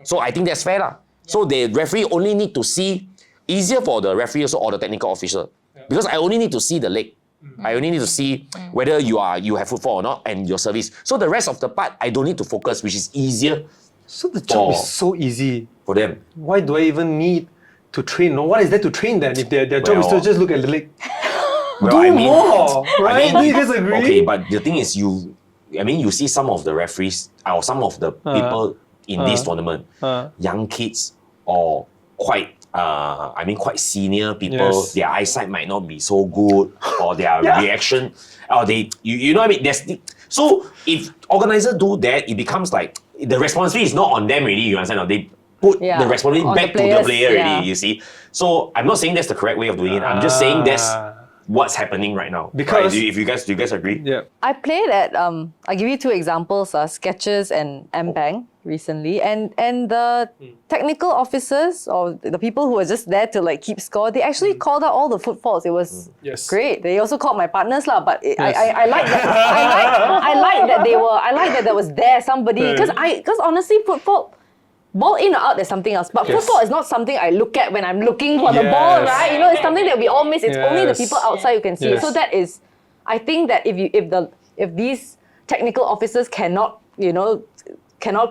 So I think that's fair lah. So the referee only need to see, easier for the referee also or the technical officer. Because I only need to see the leg. I only need to see whether you have football or not and your service. So the rest of the part, I don't need to focus, which is easier. So the job is so easy for them. Why do I even need to train? No, what is there to train then if their job is to just look at the leg? Well, more, right? Do you guys agree? Okay, but the thing is you see some of the referees or some of the people in this tournament, young kids or quite senior people, their eyesight might not be so good, or their reaction, or you know what I mean? So if organizers do that, it becomes like the responsibility is not on them really, you understand? They put the responsibility back to the player already, you see? So I'm not saying that's the correct way of doing it. I'm just saying that's what's happening right now. Because right? Do you guys agree? Yeah. I played at I'll give you two examples, Skechers and Mpang recently, and the technical officers or the people who were just there to like keep score, they actually called out all the footfalls. It was great. They also called my partners lah, but I like that. I like that there was somebody, because honestly football, ball in or out, there's something else. But football is not something I look at when I'm looking for the ball, right? You know, it's something that we all miss. It's only the people outside who can see it. So that is, I think that if these technical officers cannot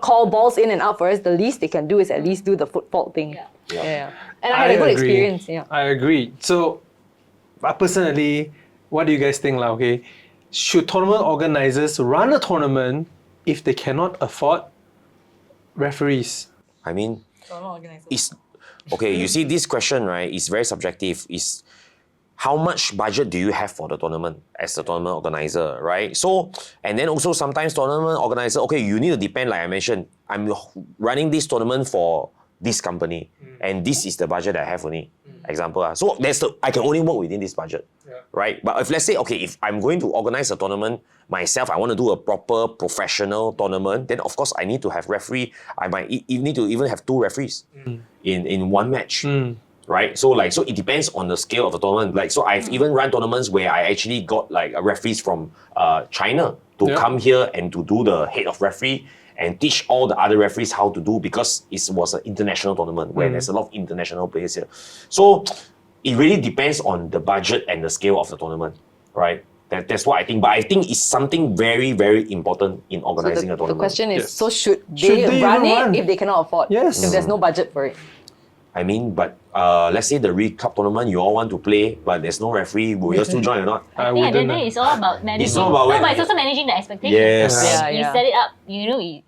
call balls in and out for us, the least they can do is at least do the football thing. And I had a good experience. Yeah. I agree. So, personally, what do you guys think, lah? Okay, should tournament organizers run a tournament if they cannot afford referees? I mean, it's okay. You see, this question, right, is very subjective. Is how much budget do you have for the tournament as a tournament organizer, right? So, and then also sometimes tournament organizer, okay, you need to depend, like I mentioned, I'm running this tournament for this company, and this is the budget I have only. Example. So I can only work within this budget, right? But if let's say, okay, if I'm going to organize a tournament myself, I want to do a proper professional tournament, then of course I need to have referee. I might need to even have 2 referees in one match. Right? So it depends on the scale of the tournament. Like, so I've even run tournaments where I actually got like referees from China to come here and to do the head of referee and teach all the other referees how to do, because it was an international tournament where there's a lot of international players here. So it really depends on the budget and the scale of the tournament, right? That's what I think. But I think it's something very, very important in organizing a tournament. The question is, so should they run it if they cannot afford? Yes. If there's no budget for it? I mean, but let's say the club tournament, you all want to play, but there's no referee, will you still join or not? I think at the end of the day, it's all about managing. It's all about but it's also managing the expectations. Yes. You set it up,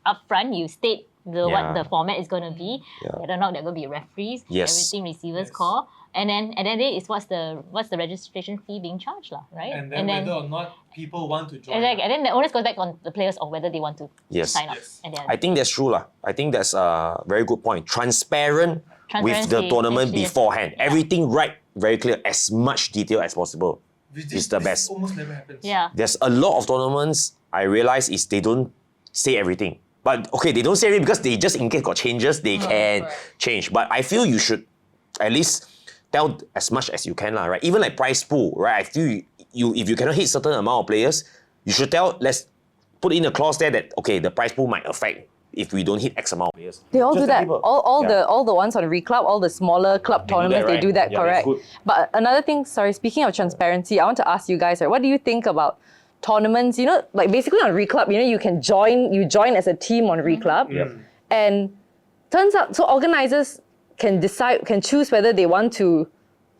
up front, you state what the format is going to be, whether or not they're going to be referees, everything receivers call. And then at the end of the day, is what's the registration fee being charged, right? And then whether or not people want to join. And then the onus goes back on the players or whether they want to sign up. I think that's true. I think that's a very good point. Transparent with the tournament beforehand. Everything very clear, as much detail as possible. Is the best. Almost never happens. Yeah. There's a lot of tournaments I realize is they don't say everything. But okay, they don't say it because they just in case got changes, they can change. But I feel you should at least tell as much as you can, right? Even like prize pool, right? I feel if you cannot hit certain amount of players, you should let's put in a clause there that, okay, the prize pool might affect if we don't hit X amount of players. They all do that. All the ones on Reclub, all the smaller club tournaments, they do that, correct? But another thing, speaking of transparency, I want to ask you guys, what do you think about tournaments? Like basically on Reclub, you can join as a team on Reclub, and turns out, so organizers can choose whether they want to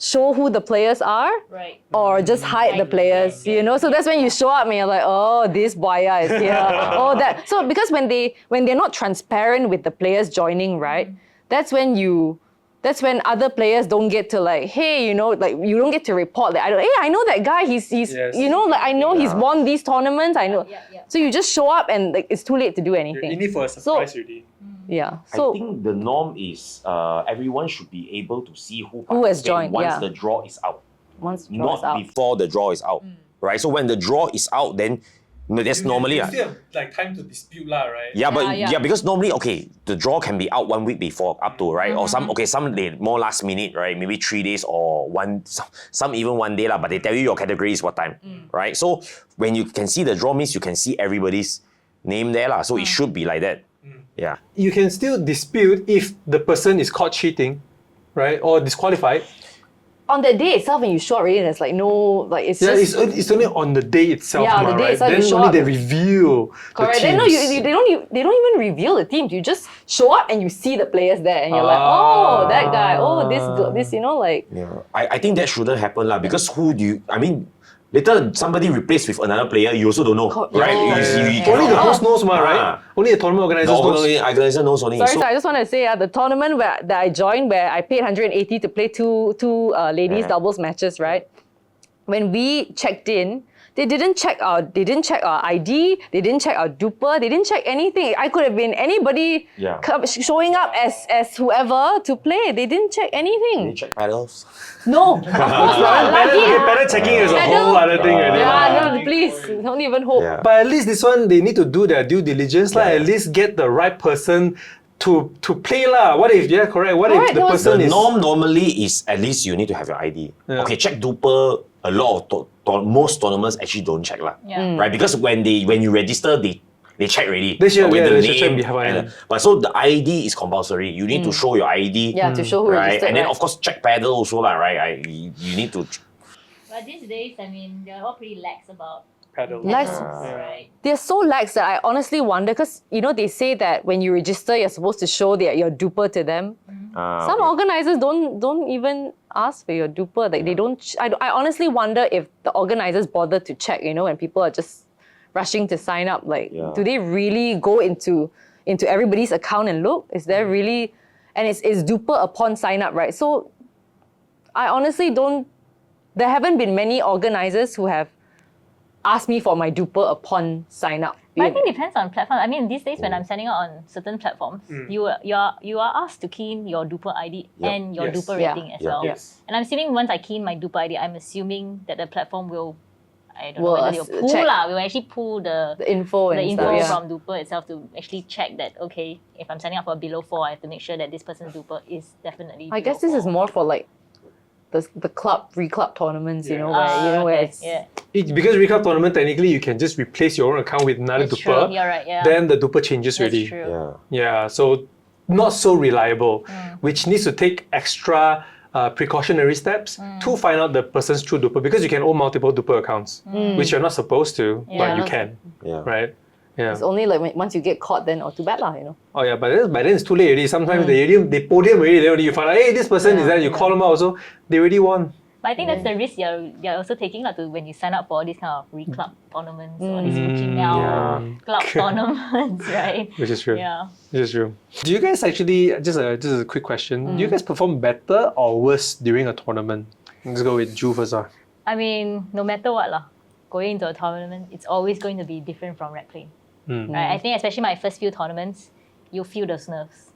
show who the players are, Right. or just hide the players, you know. So that's when you show up and you're like, oh, this buyer is here. Oh, that. So because when they're not transparent with the players joining, right? That's when other players don't get to like, hey, you know, like you don't get to report that. I know that guy. He's Yes. you know, like I know he's won these tournaments. I know. Yeah. So you just show up and like it's too late to do You're anything. in it for a surprise already. Yeah. I So think the norm is everyone should be able to see who Who has participated joined, once yeah. the draw is out. once the draw Not is out. before the draw is out. Right? So when the draw is out, then that's normally You still have like time to dispute lah, right? yeah, but Yeah. yeah, because normally the draw can be out 1 week before up to right, or some they more last minute, right? Maybe 3 days or some even 1 day lah. But they tell you your category is what time, right? So when you can see the draw means you can see everybody's name there lah. So it should be like that. Yeah. You can still dispute if the person is caught cheating, right? Or disqualified. On the day itself, when you show up, already, there's like no, like it's Yeah, just it's only on the day itself, Yeah, on the day right? itself you Then show only up. they reveal correct. the Then no, teams. they don't even reveal the teams. You just show up and you see the players there, and you're like, Ah. oh, that guy, oh, this, you know, like. Yeah. I think that shouldn't happen lah, because who do you? I mean, later somebody replaced with another player, you also don't know, right? Yeah. You Only the cannot- host knows, right? Ah. Only the tournament organizers No, knows. only organizer knows only. Sorry, So- I just want to say the tournament that I joined, where I paid 180 to play two ladies doubles matches, right? When we checked in, they didn't check our ID, they didn't check our duper, they didn't check anything. I could have been anybody Yeah. showing up as whoever to play. They didn't check anything. They check paddles. No, of course not. Lucky. Better checking is a Pedal. whole other thing already. Yeah, no, please, don't even hope. Yeah. But at least this one, they need to do their due diligence, Yeah. At least get the right person to play lah. What if, yeah, correct. What Correct, if the there was- person The is... norm normally is at least you need to have your ID. Yeah. Okay, check duper. A lot of most tournaments actually don't check lah. Yeah. Right, because when you register, they check already. They should- With yeah, the they should check name behind. and but so the ID is compulsory. You need to show your ID. Yeah, to show who Right, registered. and then right? of course check paddle also lah. Right, you need to. But these days, I mean, they're all pretty lax about Paddle. Lax. right? They're so lax that I honestly wonder, because you know they say that when you register, you're supposed to show your duper to them. Some Okay. organizers don't even ask for your duper. Like they don't. I honestly wonder if the organizers bother to check. You know, when people are just rushing to sign up, like Yeah. do they really go into everybody's account and look? Is there really, and it's duper upon sign up, right? So I honestly don't. There haven't been many organizers who have asked me for my duper upon sign up. But I think it depends on platform. I mean, these days when I'm signing out on certain platforms, you are asked to key in your duper ID Yep. and your Yes. duper Yeah. rating as Yeah. well. Yes. And I'm assuming once I key in my duper ID, I'm assuming that the platform will, I don't know Will whether they'll pull check lah. Will actually pull the info and info stuff. Yeah. from duper itself to actually check that, okay, if I'm signing up for below 4, I have to make sure that this person's duper is definitely I below guess this is 4. more for like the club reclub tournaments, you Yeah. know, where okay, it's yeah. Because recap tournament, technically, you can just replace your own account with another That's duper. true. You're right, yeah. Then the duper changes That's already. true. Yeah. Yeah, so not so reliable, which needs to take extra precautionary steps to find out the person's true duper, because you can own multiple duper accounts, which you're not supposed to, but Yeah. you can, Yeah. right? Yeah. It's only like once you get caught, then too bad lah, you know. Oh yeah, but then it's too late already. Sometimes they podium already, then only you find out, hey, this person is there. You call them out, so they already won. But I think that's the risk you're also taking to when you sign up for all these kind of reclub tournaments or these booking now yeah. club tournaments, right? Which is true. Yeah. Which is true. Do you guys actually, just a quick question, do you guys perform better or worse during a tournament? Let's go with Ju first. I mean, no matter what lah, going into a tournament, it's always going to be different from rep playing. Right? I think especially my first few tournaments, you feel those nerves.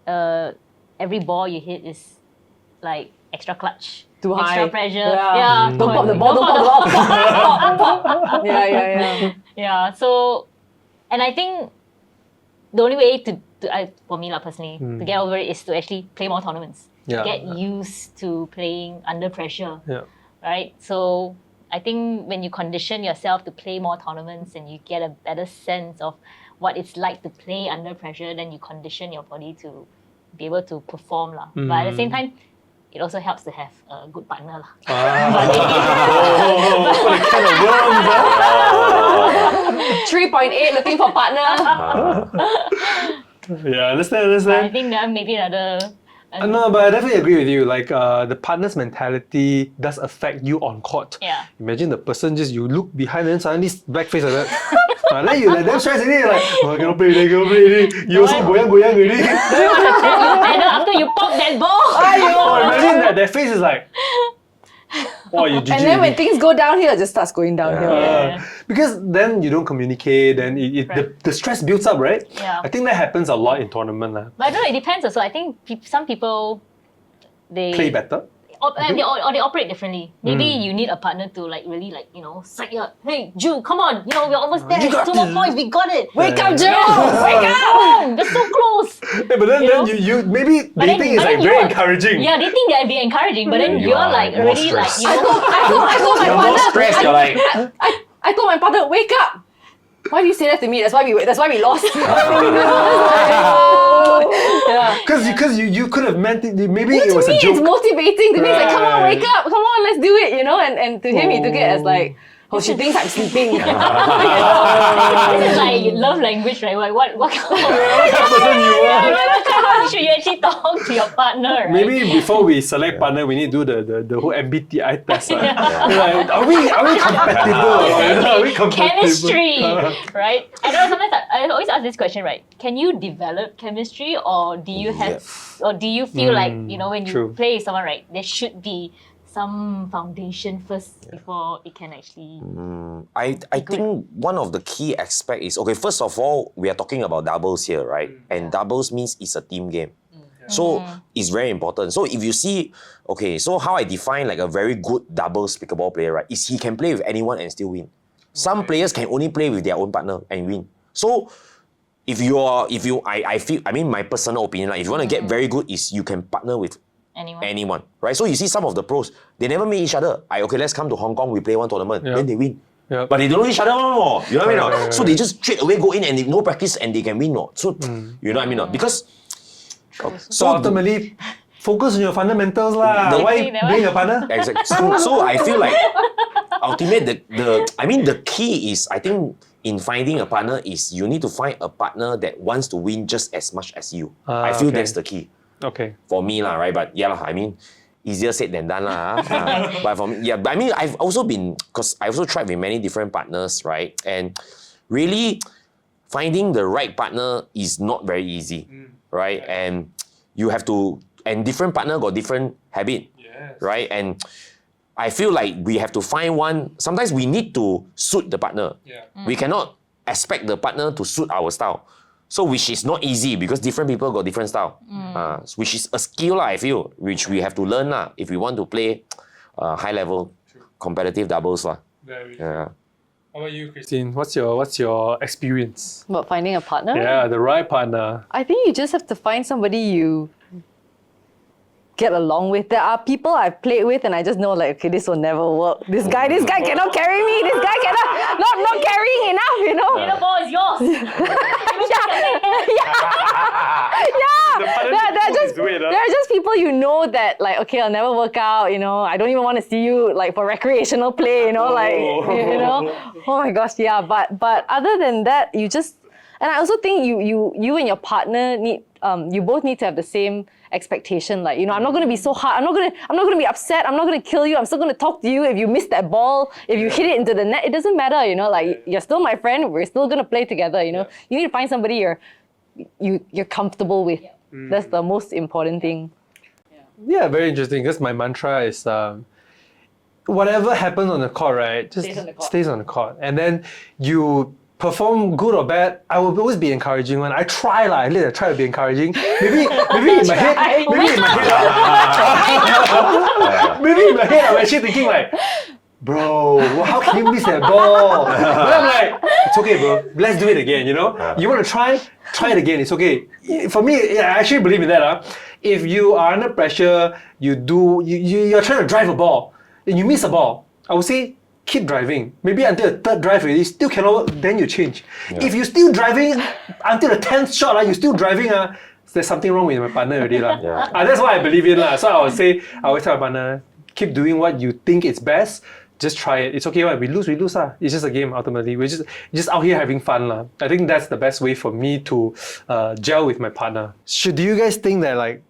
Every ball you hit is like extra clutch. Too extra high. pressure. Yeah. Don't pop the ball, don't pop the ball. Yeah. Yeah, so, and I think the only way for me personally, to get over it is to actually play more tournaments. Yeah. Get used to playing under pressure, Yeah. right? So I think when you condition yourself to play more tournaments and you get a better sense of what it's like to play under pressure, then you condition your body to be able to perform lah. But at the same time, it also helps to have a good partner lah. 3.8 looking for partner. Yeah, understand. I think that maybe another No, but I definitely agree with you. Like the partner's mentality does affect you on court. Yeah. Imagine the person just you look behind and suddenly black face like that. Then you like damn stressed already. Like oh, I cannot play already. You also goyang already. After you pop that ball. Oh, imagine that face is like. Oh, you GG. And then when things go downhill, it just starts going downhill. Because then you don't communicate, then the stress builds up, right? Yeah. I think that happens a lot in tournament. But I don't know, it depends also. I think some people, they Play better. Or they operate differently. Maybe you need a partner to like really like, you know, psych you up. Hey, Ju, come on. You know, we're almost there. You got 2 more this. points. We got it. Wake up, Joe! Wake up! We're so close. Yeah, but then you maybe But dating is then like you very are- encouraging. Yeah, they think they're being encouraging, but then You you're are like more already like, stressed. you know. I told my You're more partner. stressed. You're like, I told my partner, wake up. Why do you say that to me? That's why we lost. Yeah. Because you could have meant it, maybe To it was me, a it's joke. motivating. To me, it's like, come on, Right. wake up, come on, let's do it, you know. And to him, he took it as like, oh, she thinks I'm sleeping. This is like love language, right? Like what kind of person you are. what kind of should you actually talk to your partner, right? Maybe before we select partner, we need to do the whole MBTI test. Like, are we compatible? Are we compatible? Chemistry, right? I know sometimes I always ask this question, right? Can you develop chemistry, or do you have, or do you feel like, you know, when you true. play with someone, right? There should be some foundation first before it can actually. I think one of the key aspect is, okay, first of all, we are talking about doubles here, right? And doubles means it's a team game. So it's very important. So if you see, okay, so how I define like a very good doubles pickleball player, right, is he can play with anyone and still win. Some players can only play with their own partner and win. So I feel, I mean, my personal opinion, like if you want to get very good, is you can partner with anyone, right? So you see some of the pros, they never meet each other. Okay, let's come to Hong Kong, we play one tournament, then they win. Yeah. But they don't know each other anymore. You know what I mean? Right. So they just straight away go in and they no practice and they can win. So you know what I mean? Because So ultimately, focus on your fundamentals lah. Why bring a partner? Exactly. So I feel like ultimately the key is, I think, in finding a partner is you need to find a partner that wants to win just as much as you. I feel that's the key. Okay. For me lah, right? But yeah lah, I mean, easier said than done lah. But for me, yeah, but I mean, I've also been, because I also tried with many different partners, right? And really, finding the right partner is not very easy, right? And you have to, and different partner got different habit, right? And I feel like we have to find one, sometimes we need to suit the partner. We cannot expect the partner to suit our style. So which is not easy because different people got different style. Which is a skill I feel, which we have to learn if we want to play high level competitive doubles. Very Yeah. How about you, Christine? What's your experience? About finding a partner? Yeah, the right partner. I think you just have to find somebody you get along with. There are people I've played with and I just know like, okay, this will never work. This guy cannot carry me. This guy cannot, not carrying enough, you know? The ball is yours. There are just people you know that like, okay, I'll never work out, you know, I don't even want to see you like for recreational play, you know, like, you know, oh my gosh, yeah. But other than that, you just, and I also think you and your partner need, you both need to have the same expectation. Like, you know, I'm not going to be so hard. I'm not going to be upset. I'm not going to kill you. I'm still going to talk to you. If you miss that ball, if you hit it into the net, it doesn't matter, you know, like you're still my friend. We're still going to play together, you know. You need to find somebody you're comfortable with. That's the most important thing. Yeah, very interesting because my mantra is whatever happens on the court, right, just stays on the court. And then you perform good or bad, I will always be encouraging when I try lah. At least I try to be encouraging. Maybe in my head, maybe in my head, I'm actually thinking like, bro, how can you miss that ball? But I'm like, it's okay, bro. Let's do it again. You know, you want to try it again. It's okay. For me, I actually believe in that. If you are under pressure, you're trying to drive a ball and you miss a ball, I would say, keep driving. Maybe until the third drive already, still cannot work, then you change. If you're still driving until the 10th shot, you're still driving, there's something wrong with my partner already. That's what I believe in. So I would say, I always tell my partner, keep doing what you think is best. Just try it. It's okay, we lose. It's just a game ultimately. We're just out here having fun. I think that's the best way for me to gel with my partner. Do you guys think that like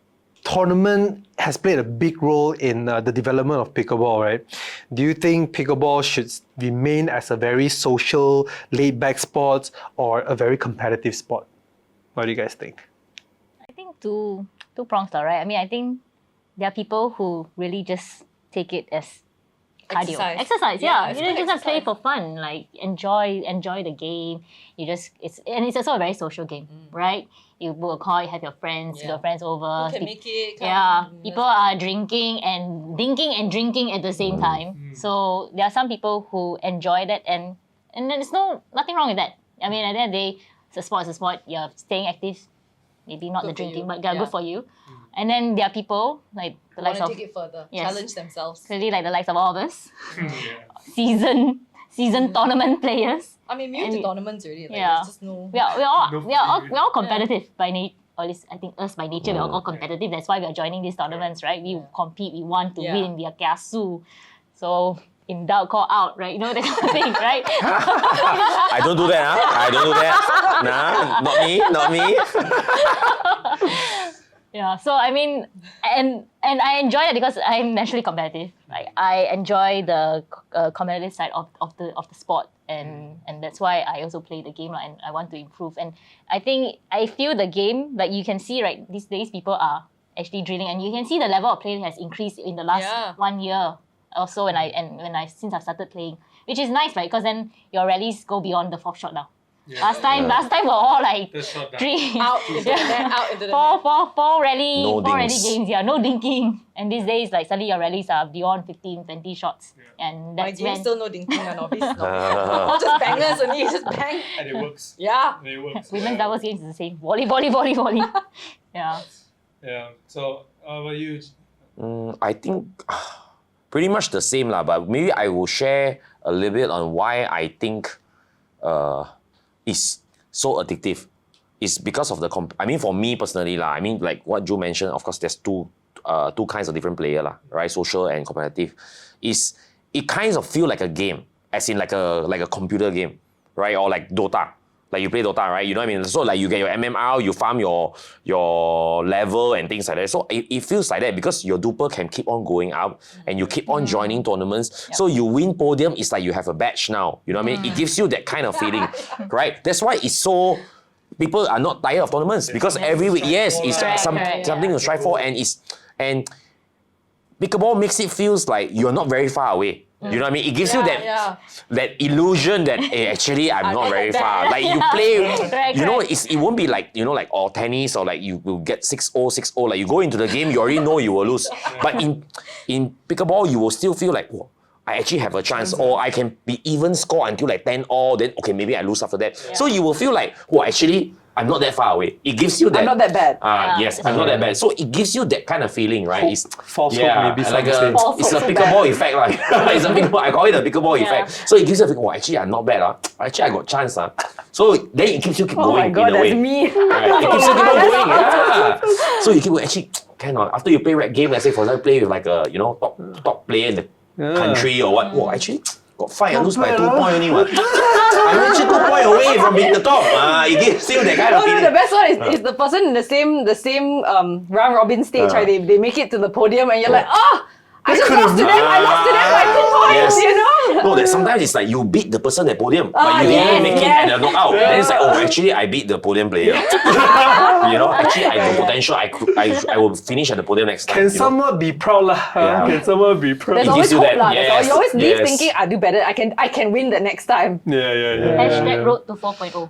tournament has played a big role in the development of pickleball, right? Do you think pickleball should remain as a very social, laid-back sport or a very competitive sport? What do you guys think? I think two prongs, right? I mean, I think there are people who really just take it as cardio. Exercise, yeah. You know, just play for fun, like enjoy the game. It's also a very social game, right? You book a call, you have your friends, your friends over. Who can make it? People are drinking and drinking at the same time. So there are some people who enjoy that, and there's nothing wrong with that. I mean, at the end of the day, it's a sport. You're staying active. Maybe not the drinking, but good for you. And then there are people like the likes of take it further, challenge themselves. Clearly, like the likes of all of us, seasoned tournament players. I mean, we're to tournaments already. Like, Yeah. there's just no. We're all competitive by nature. Or at least I think us by nature, we're all competitive. That's why we're joining these tournaments, right? We compete, we want to win, we are kiasu. So in doubt, call out, right? You know, that kind of thing, right? I don't do that, huh? I don't do that. Nah, not me. Yeah, so I mean, and I enjoy it because I'm naturally competitive. Like I enjoy the competitive side of the sport, and that's why I also play the game, and I want to improve. And I feel the game, like you can see, right, these days people are actually drilling, and you can see the level of play has increased in the last 1 year or so. Since I've started playing, which is nice, right? Because then your rallies go beyond the fourth shot now. Last time we're all like three Out into the four rally dings. games, no dinking. And these days, like suddenly your rallies are beyond 15, 20 shots, and My that's game when still no dinking and obvious. All just bangers only, just bang. And it works. Yeah. And it works. women's doubles games is the same. Volley. Yeah. Yeah. So, how about you? I think pretty much the same lah, but maybe I will share a little bit on why I think it's so addictive. It's because of the I mean, for me personally lah, I mean, like what Joe mentioned, of course there's two kinds of different player lah, right? Social and competitive. It kind of feel like a game, as in like a computer game, right? Or like Dota. Like you play Dota, right? You know what I mean? So like you get your MMR, you farm your level and things like that. So it feels like that because your duper can keep on going up and you keep on joining tournaments. So you win podium, it's like you have a badge now. You know what I mean? It gives you that kind of feeling, right? That's why it's so... People are not tired of tournaments because every week, it's something to strive for, and pickleball makes it feels like you're not very far away. You know what I mean? It gives you that illusion that actually I'm not very far. Like you play, you know, it won't be like, you know, like or tennis or like you will get 6-0, 6-0. Like you go into the game, you already know you will lose. But in pickleball, you will still feel like, whoa, I actually have a chance, or I can be even score until like 10-all, then okay, maybe I lose after that. So you will feel like, well, actually, I'm not that far away. It gives you that. I'm not that bad. Yes, I'm not that bad. So it gives you that kind of feeling, right? It's false hope, maybe like some say. it's a pickleball effect, right? It's a pickleball. I call it a pickleball effect. So it gives you a feeling, oh, actually, I'm not bad. Actually, I got chance. So then it keeps you keep going. Oh my God, in a way. that's me. Right? It keeps you keep on going. Yeah. So you keep actually cannot. After you play red game, let's say for example, play with like a top player in the country or what? Whoa, actually got 5 and lose by 2 points only. What? I'm actually 2 points away from being the top. It gives you that kind of feeling. The best one is the person in the same round robin stage, right? They make it to the podium and you're like, I just lost to them. I lost to them by 2 points, you know? No, that sometimes it's like you beat the person at podium, but you didn't make it at the knockout. Then it's like, oh, actually, I beat the podium player. You know, actually, I have potential. I will finish at the podium next time. Can someone be proud lah? Can someone be proud? There's It always gives you hope that, lah. yes, You always leave yes. thinking, I'll do better. I can win the next time. Yeah. Hashtag road to 4.0.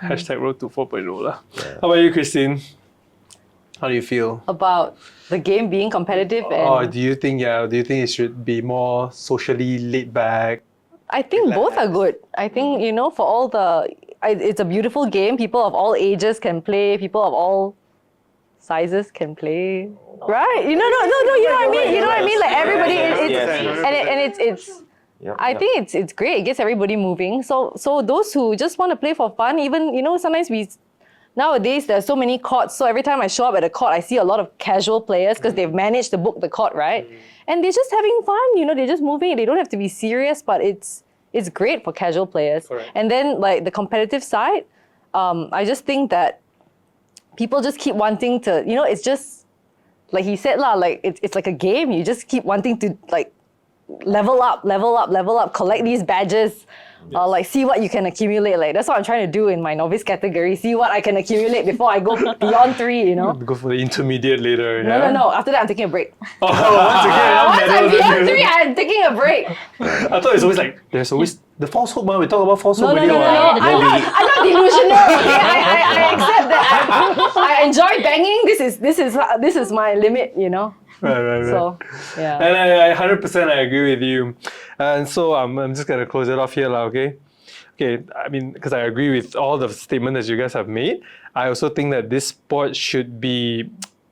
Hashtag road to 4.0 lah. How about you, Christine? How do you feel? About the game being competitive Or do you think it should be more socially laid back? I think both are good. I think, for all it's a beautiful game. People of all ages can play. People of all sizes can play. Right? No, you know what I mean? You know what I mean? Like everybody, it's I think it's great. It gets everybody moving. So those who just want to play for fun, even, sometimes nowadays there's so many courts. So every time I show up at a court, I see a lot of casual players because they've managed to book the court, right? And they're just having fun, they're just moving. They don't have to be serious, but it's great for casual players. Correct. And then like the competitive side, I just think that people just keep wanting to, it's just like he said lah, like it's like a game. You just keep wanting to like level up, collect these badges, or like see what you can accumulate. Like that's what I'm trying to do in my novice category. See what I can accumulate before I go beyond 3. Go for the intermediate later. No. After that, I'm taking a break. Oh, once again, Once I'm beyond 3, I'm taking a break. I thought it's always like there's always the false hope. Man, we talk about false hope. No. already, what? I'm not delusional. Okay? I accept that. I enjoy banging. This is my limit. Right. So, yeah. And I 100% I agree with you. And so I'm just going to close it off here, okay? Okay, I mean, because I agree with all the statements that you guys have made. I also think that this sport should be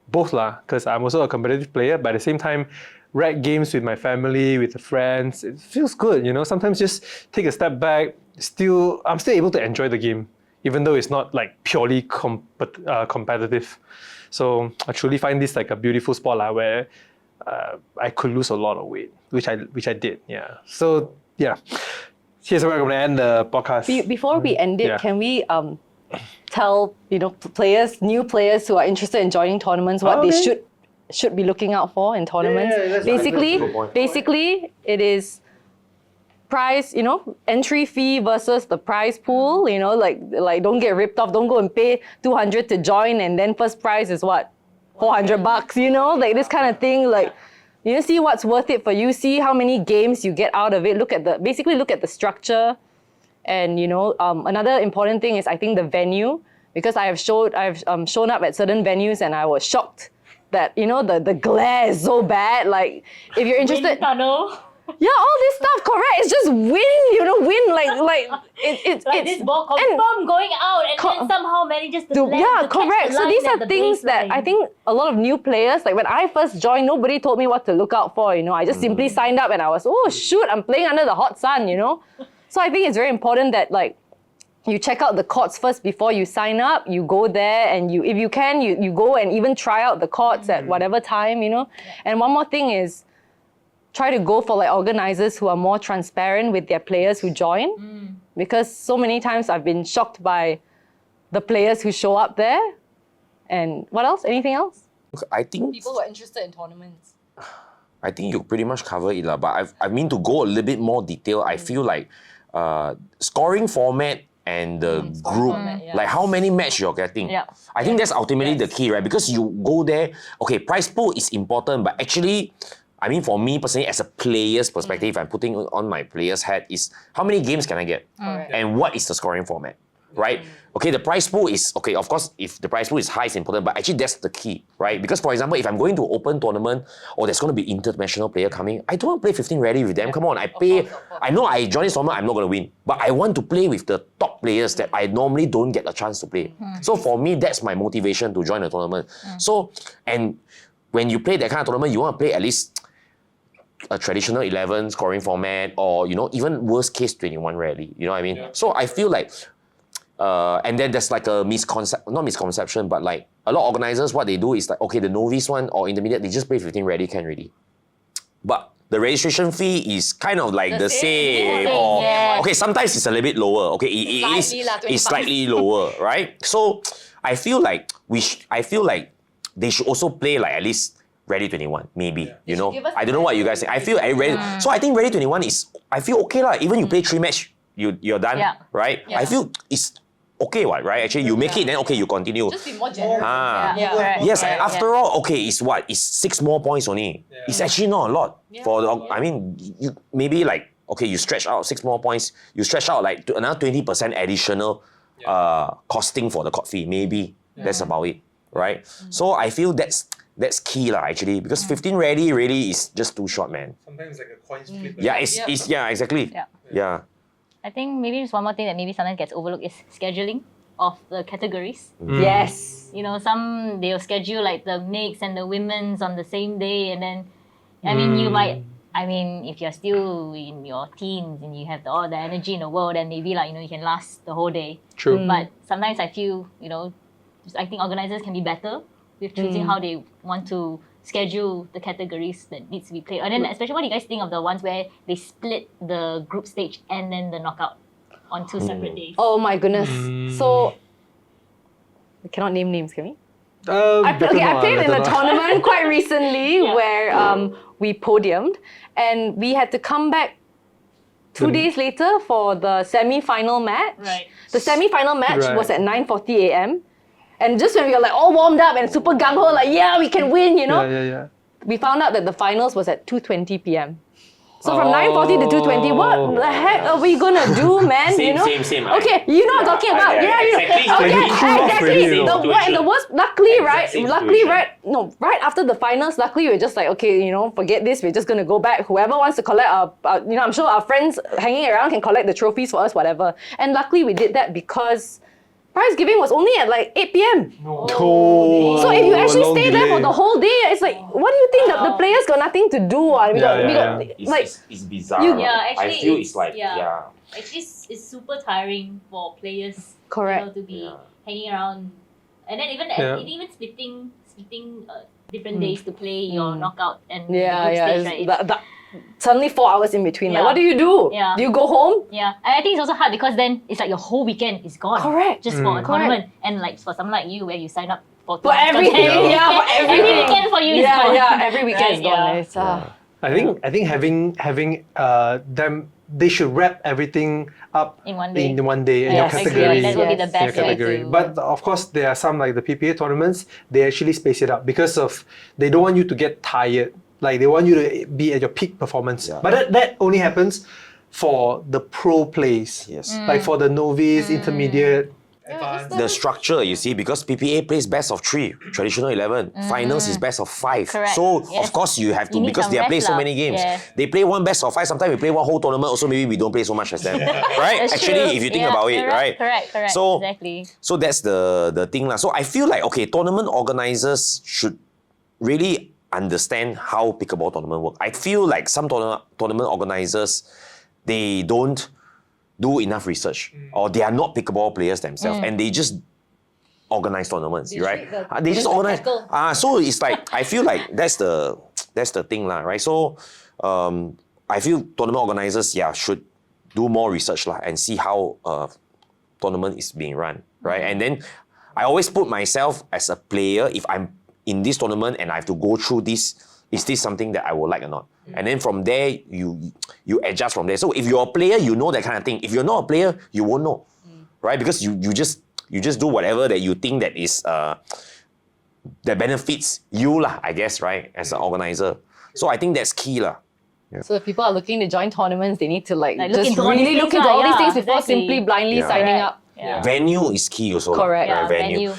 both, because I'm also a competitive player, but at the same time, rec games with my family, with the friends, it feels good, Sometimes just take a step back, I'm still able to enjoy the game, even though it's not like purely competitive. So I truly find this like a beautiful sport where I could lose a lot of weight, which I did. Yeah. So yeah, here's where I'm gonna end the podcast. Before we end it, Yeah. can we tell new players who are interested in joining tournaments what they should be looking out for in tournaments? that's Basically, it is price, entry fee versus the prize pool, like don't get ripped off, don't go and pay 200 to join and then first prize is what? $400, like this kind of thing, like, see what's worth it for you, see how many games you get out of it, look at the structure. And, another important thing is I think the venue, because I've shown up at certain venues and I was shocked that, the glare is so bad, like, if you're interested. Wind tunnel. Yeah, all this stuff, correct. It's just wind, like it's This ball confirm going out and then somehow manages to land yeah, to catch correct. the So line these at are the things that baseline. I think a lot of new players, like when I first joined, nobody told me what to look out for, I just simply signed up and I was, oh shoot, I'm playing under the hot sun, So I think it's very important that like you check out the courts first before you sign up. You go there and if you can, you go and even try out the courts at whatever time, And one more thing is, try to go for like organizers who are more transparent with their players who join. Because so many times I've been shocked by the players who show up there. And what else? Anything else? I think People who are interested in tournaments. I think you pretty much cover it, but I mean to go a little bit more detail, I feel like scoring format and the group, format, yeah. like how many match you're getting. Yeah. I think that's ultimately the key, right? Because you go there, okay, prize pool is important, but actually, I mean, for me personally, as a player's perspective, I'm putting on my player's hat, is how many games can I get? And what is the scoring format, right? Okay, the prize pool is, okay, of course, if the prize pool is high, it's important, but actually that's the key, right? Because for example, if I'm going to open tournament or there's going to be international player coming, I don't want to play 15 ready with them. Come on, I pay, I know I join this tournament, I'm not going to win, but I want to play with the top players that I normally don't get a chance to play. So for me, that's my motivation to join a tournament. So, and when you play that kind of tournament, you want to play at least a traditional 11 scoring format or, even worst case 21 rally. You know what I mean? Yeah. So I feel like, and then there's like a not misconception, but like a lot of organizers, what they do is like, okay, the novice one or intermediate, they just play 15 ready, can ready. But the registration fee is kind of like the same. Or, okay, sometimes it's a little bit lower. Okay, it's slightly lower, right? So I feel like they should also play like at least Ready 21, maybe, I don't know what you guys think. I feel ready. So I think Ready 21 is, I feel okay lah. Even you play 3 match, you're done, right? Yeah. I feel it's okay, right? Actually, you make it, then okay, you continue. Just be more generous. Yes, after all, okay, it's 6 more points only. Yeah. It's actually not a lot. I mean, you maybe like, okay, you stretch out 6 more points, you stretch out like another 20% additional costing for the court fee, maybe. That's about it, right? So I feel that's key lah actually, because 15 ready really is just too short, man. Sometimes like a coin flip. Yeah, it's exactly. Yeah. I think maybe just one more thing that maybe sometimes gets overlooked is scheduling of the categories. Yes. Some they'll schedule like the mix and the women's on the same day, and then you might. If you're still in your teens and you have all the energy in the world, then maybe you can last the whole day. True. But sometimes I feel I think organizers can be better with choosing how they want to schedule the categories that needs to be played. And then especially, what do you guys think of the ones where they split the group stage and then the knockout on 2 separate days? Oh my goodness. So We cannot name names, can we? I I played in a tournament quite recently where we podiumed, and we had to come back 2 days later for the semi-final match. Right. The semi-final match Right. was at 9:40 a.m. And just when we were like all warmed up and super gung-ho, like, yeah, we can win, you know, Yeah. we found out that the finals was at 2:20 p.m. So from 9:40 to 2:20, what the heck are we gonna do, man? Same, you know? same. Okay, you know what I'm talking about. Exactly. Okay, You cool off exactly. already, you The, know. what, and the worst, luckily, Same luckily, situation. right after the finals, luckily we're just like, okay, you know, forget this. We're just gonna go back. Whoever wants to collect our you know, I'm sure our friends hanging around can collect the trophies for us, whatever. And luckily we did that because prize giving was only at like 8 p.m. Oh, So if you actually long stay there for delay. the whole day, it's like, what do you think? The players got nothing to do. We got It's bizarre. You- Yeah, actually, I feel it's like, Actually, it's super tiring for players. Correct. You know, to be Yeah. hanging around, and then even splitting different days to play your knockout and the group stage, right? Suddenly 4 hours in between. Like, Yeah. what do you do? Yeah. Do you go home? Yeah, and I think it's also hard because then it's like your whole weekend is gone. Correct. Just for a tournament, and like for someone like you, where you sign up for For everything, for every everything. weekend for you is Yeah, gone. yeah, every weekend is Right, gone. yeah. It's, I think having them, they should wrap everything up In one day. in one day in your Yes, category. that would be the in your best way category. to- But of course, there are some like the PPA tournaments. They actually space it out because of they don't want you to get tired. Like they want you to be at your peak performance. Yeah. But that only happens for the pro plays. Yes. Like for the novice, intermediate. The structure, you see, because PPA plays best of 3, traditional 11, finals is best of 5. Correct. So Yes. of course you have to, You need because some they are playing rest so lah. many games. Yeah. They play one best of 5, sometimes we play one whole tournament, also maybe we don't play so much as them. Right? That's Actually, true. if you think Yeah, about it, right? Correct. So, Exactly. So that's the thing lah. So I feel like, okay, tournament organizers should really understand how pickleball tournament work. I feel like some tournament organizers, they don't do enough research, or they are not pickleball players themselves, and they just organize tournaments, right? They just organize. So it's like, I feel like that's the thing lah, right? So I feel tournament organizers, should do more research lah and see how tournament is being run, right? And then I always put myself as a player, if I'm in this tournament and I have to go through this, is this something that I would like or not? And then from there, you adjust from there. So if you're a player, you know that kind of thing. If you're not a player, you won't know, right? Because you just do whatever that you think that is that benefits you lah, I guess, right? As an organizer. So I think that's key lah. So if people are looking to join tournaments, they need to Like, look just into all really these look things into lah, all these yeah, things before exactly. simply blindly Yeah. signing Correct. up. Yeah. Venue is key also. lah, Correct. right? Yeah, venue.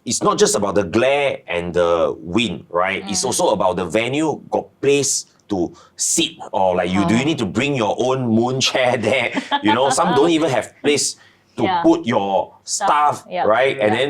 It's not just about the glare and the wind, right? It's also about the venue got place to sit, or like do you need to bring your own moon chair there? You know, some don't even have place to Yeah. put your stuff, Yeah. right? And Yeah. then,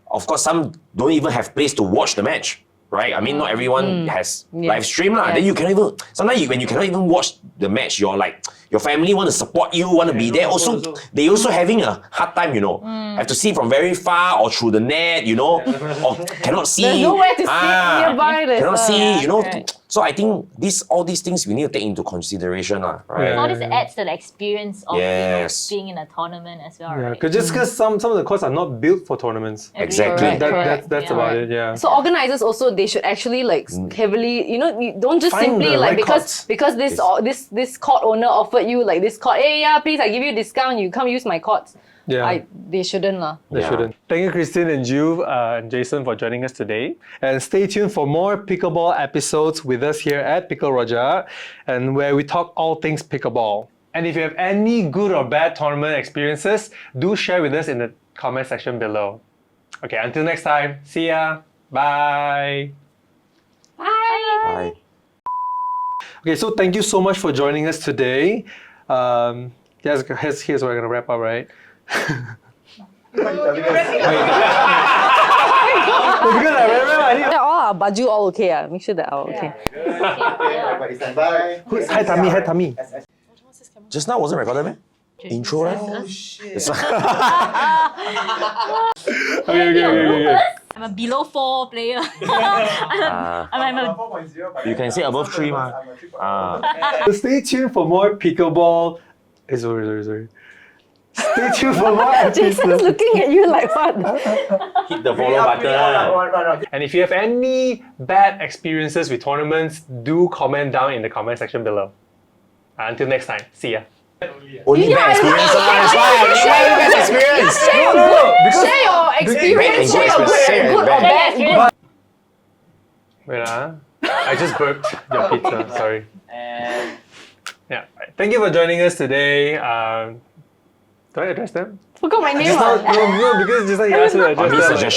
of course, some don't even have place to watch the match. Right, I mean, not everyone has live stream lah. Then you cannot even. Sometimes when you cannot even watch the match, you're like your family want to support you, want to be there. Also, they also having a hard time, you know. Have to see from very far or through the net, you know, or cannot see. There's nowhere to sit nearby. There's, Cannot see, you know. correct. So I think all these things we need to take into consideration, lah. Right? All this adds to the experience of Yes. being in a tournament as well, Yeah, right? because some of the courts are not built for tournaments. Exactly. That's Yeah. about it. Yeah. So organizers also, they should actually like heavily, you know, you don't just Find simply the like right because this court owner offered you like this court, hey yeah, please I give you discount, you come use my courts. Yeah. They shouldn't lah. They Yeah. shouldn't. Thank you, Christine and Juve and Jason for joining us today. And stay tuned for more pickleball episodes with us here at Pickle Roja, and where we talk all things pickleball. And if you have any good or bad tournament experiences, do share with us in the comment section below. Okay, until next time, see ya. Bye. Bye. Okay, so thank you so much for joining us today. Here's where we're gonna wrap up, right? Because I need. Yeah, all our baju all okay. Make sure that all okay. Everybody stand by. Hi, Tammy. Just now wasn't recorded, man. Intro, right? Oh shit. It's like- Okay. I'm a below 4 player. I'm a 4.0, but You can say above 3 ma. I'm a 3.0. So stay tuned for more pickleball. Sorry. Stay tuned for more Jason's episodes. looking at you like what? Hit the follow button. And if you have any bad experiences with tournaments, do comment down in the comment section below. Until next time, see ya. Only bad experience. That's why. Only bad experience. Share your experience. Share your Good or bad. Wait, I just burped your pizza. Sorry. Yeah. Thank you for joining us today. Do I address them? Forgot my name. No, because just like you asked me to address them.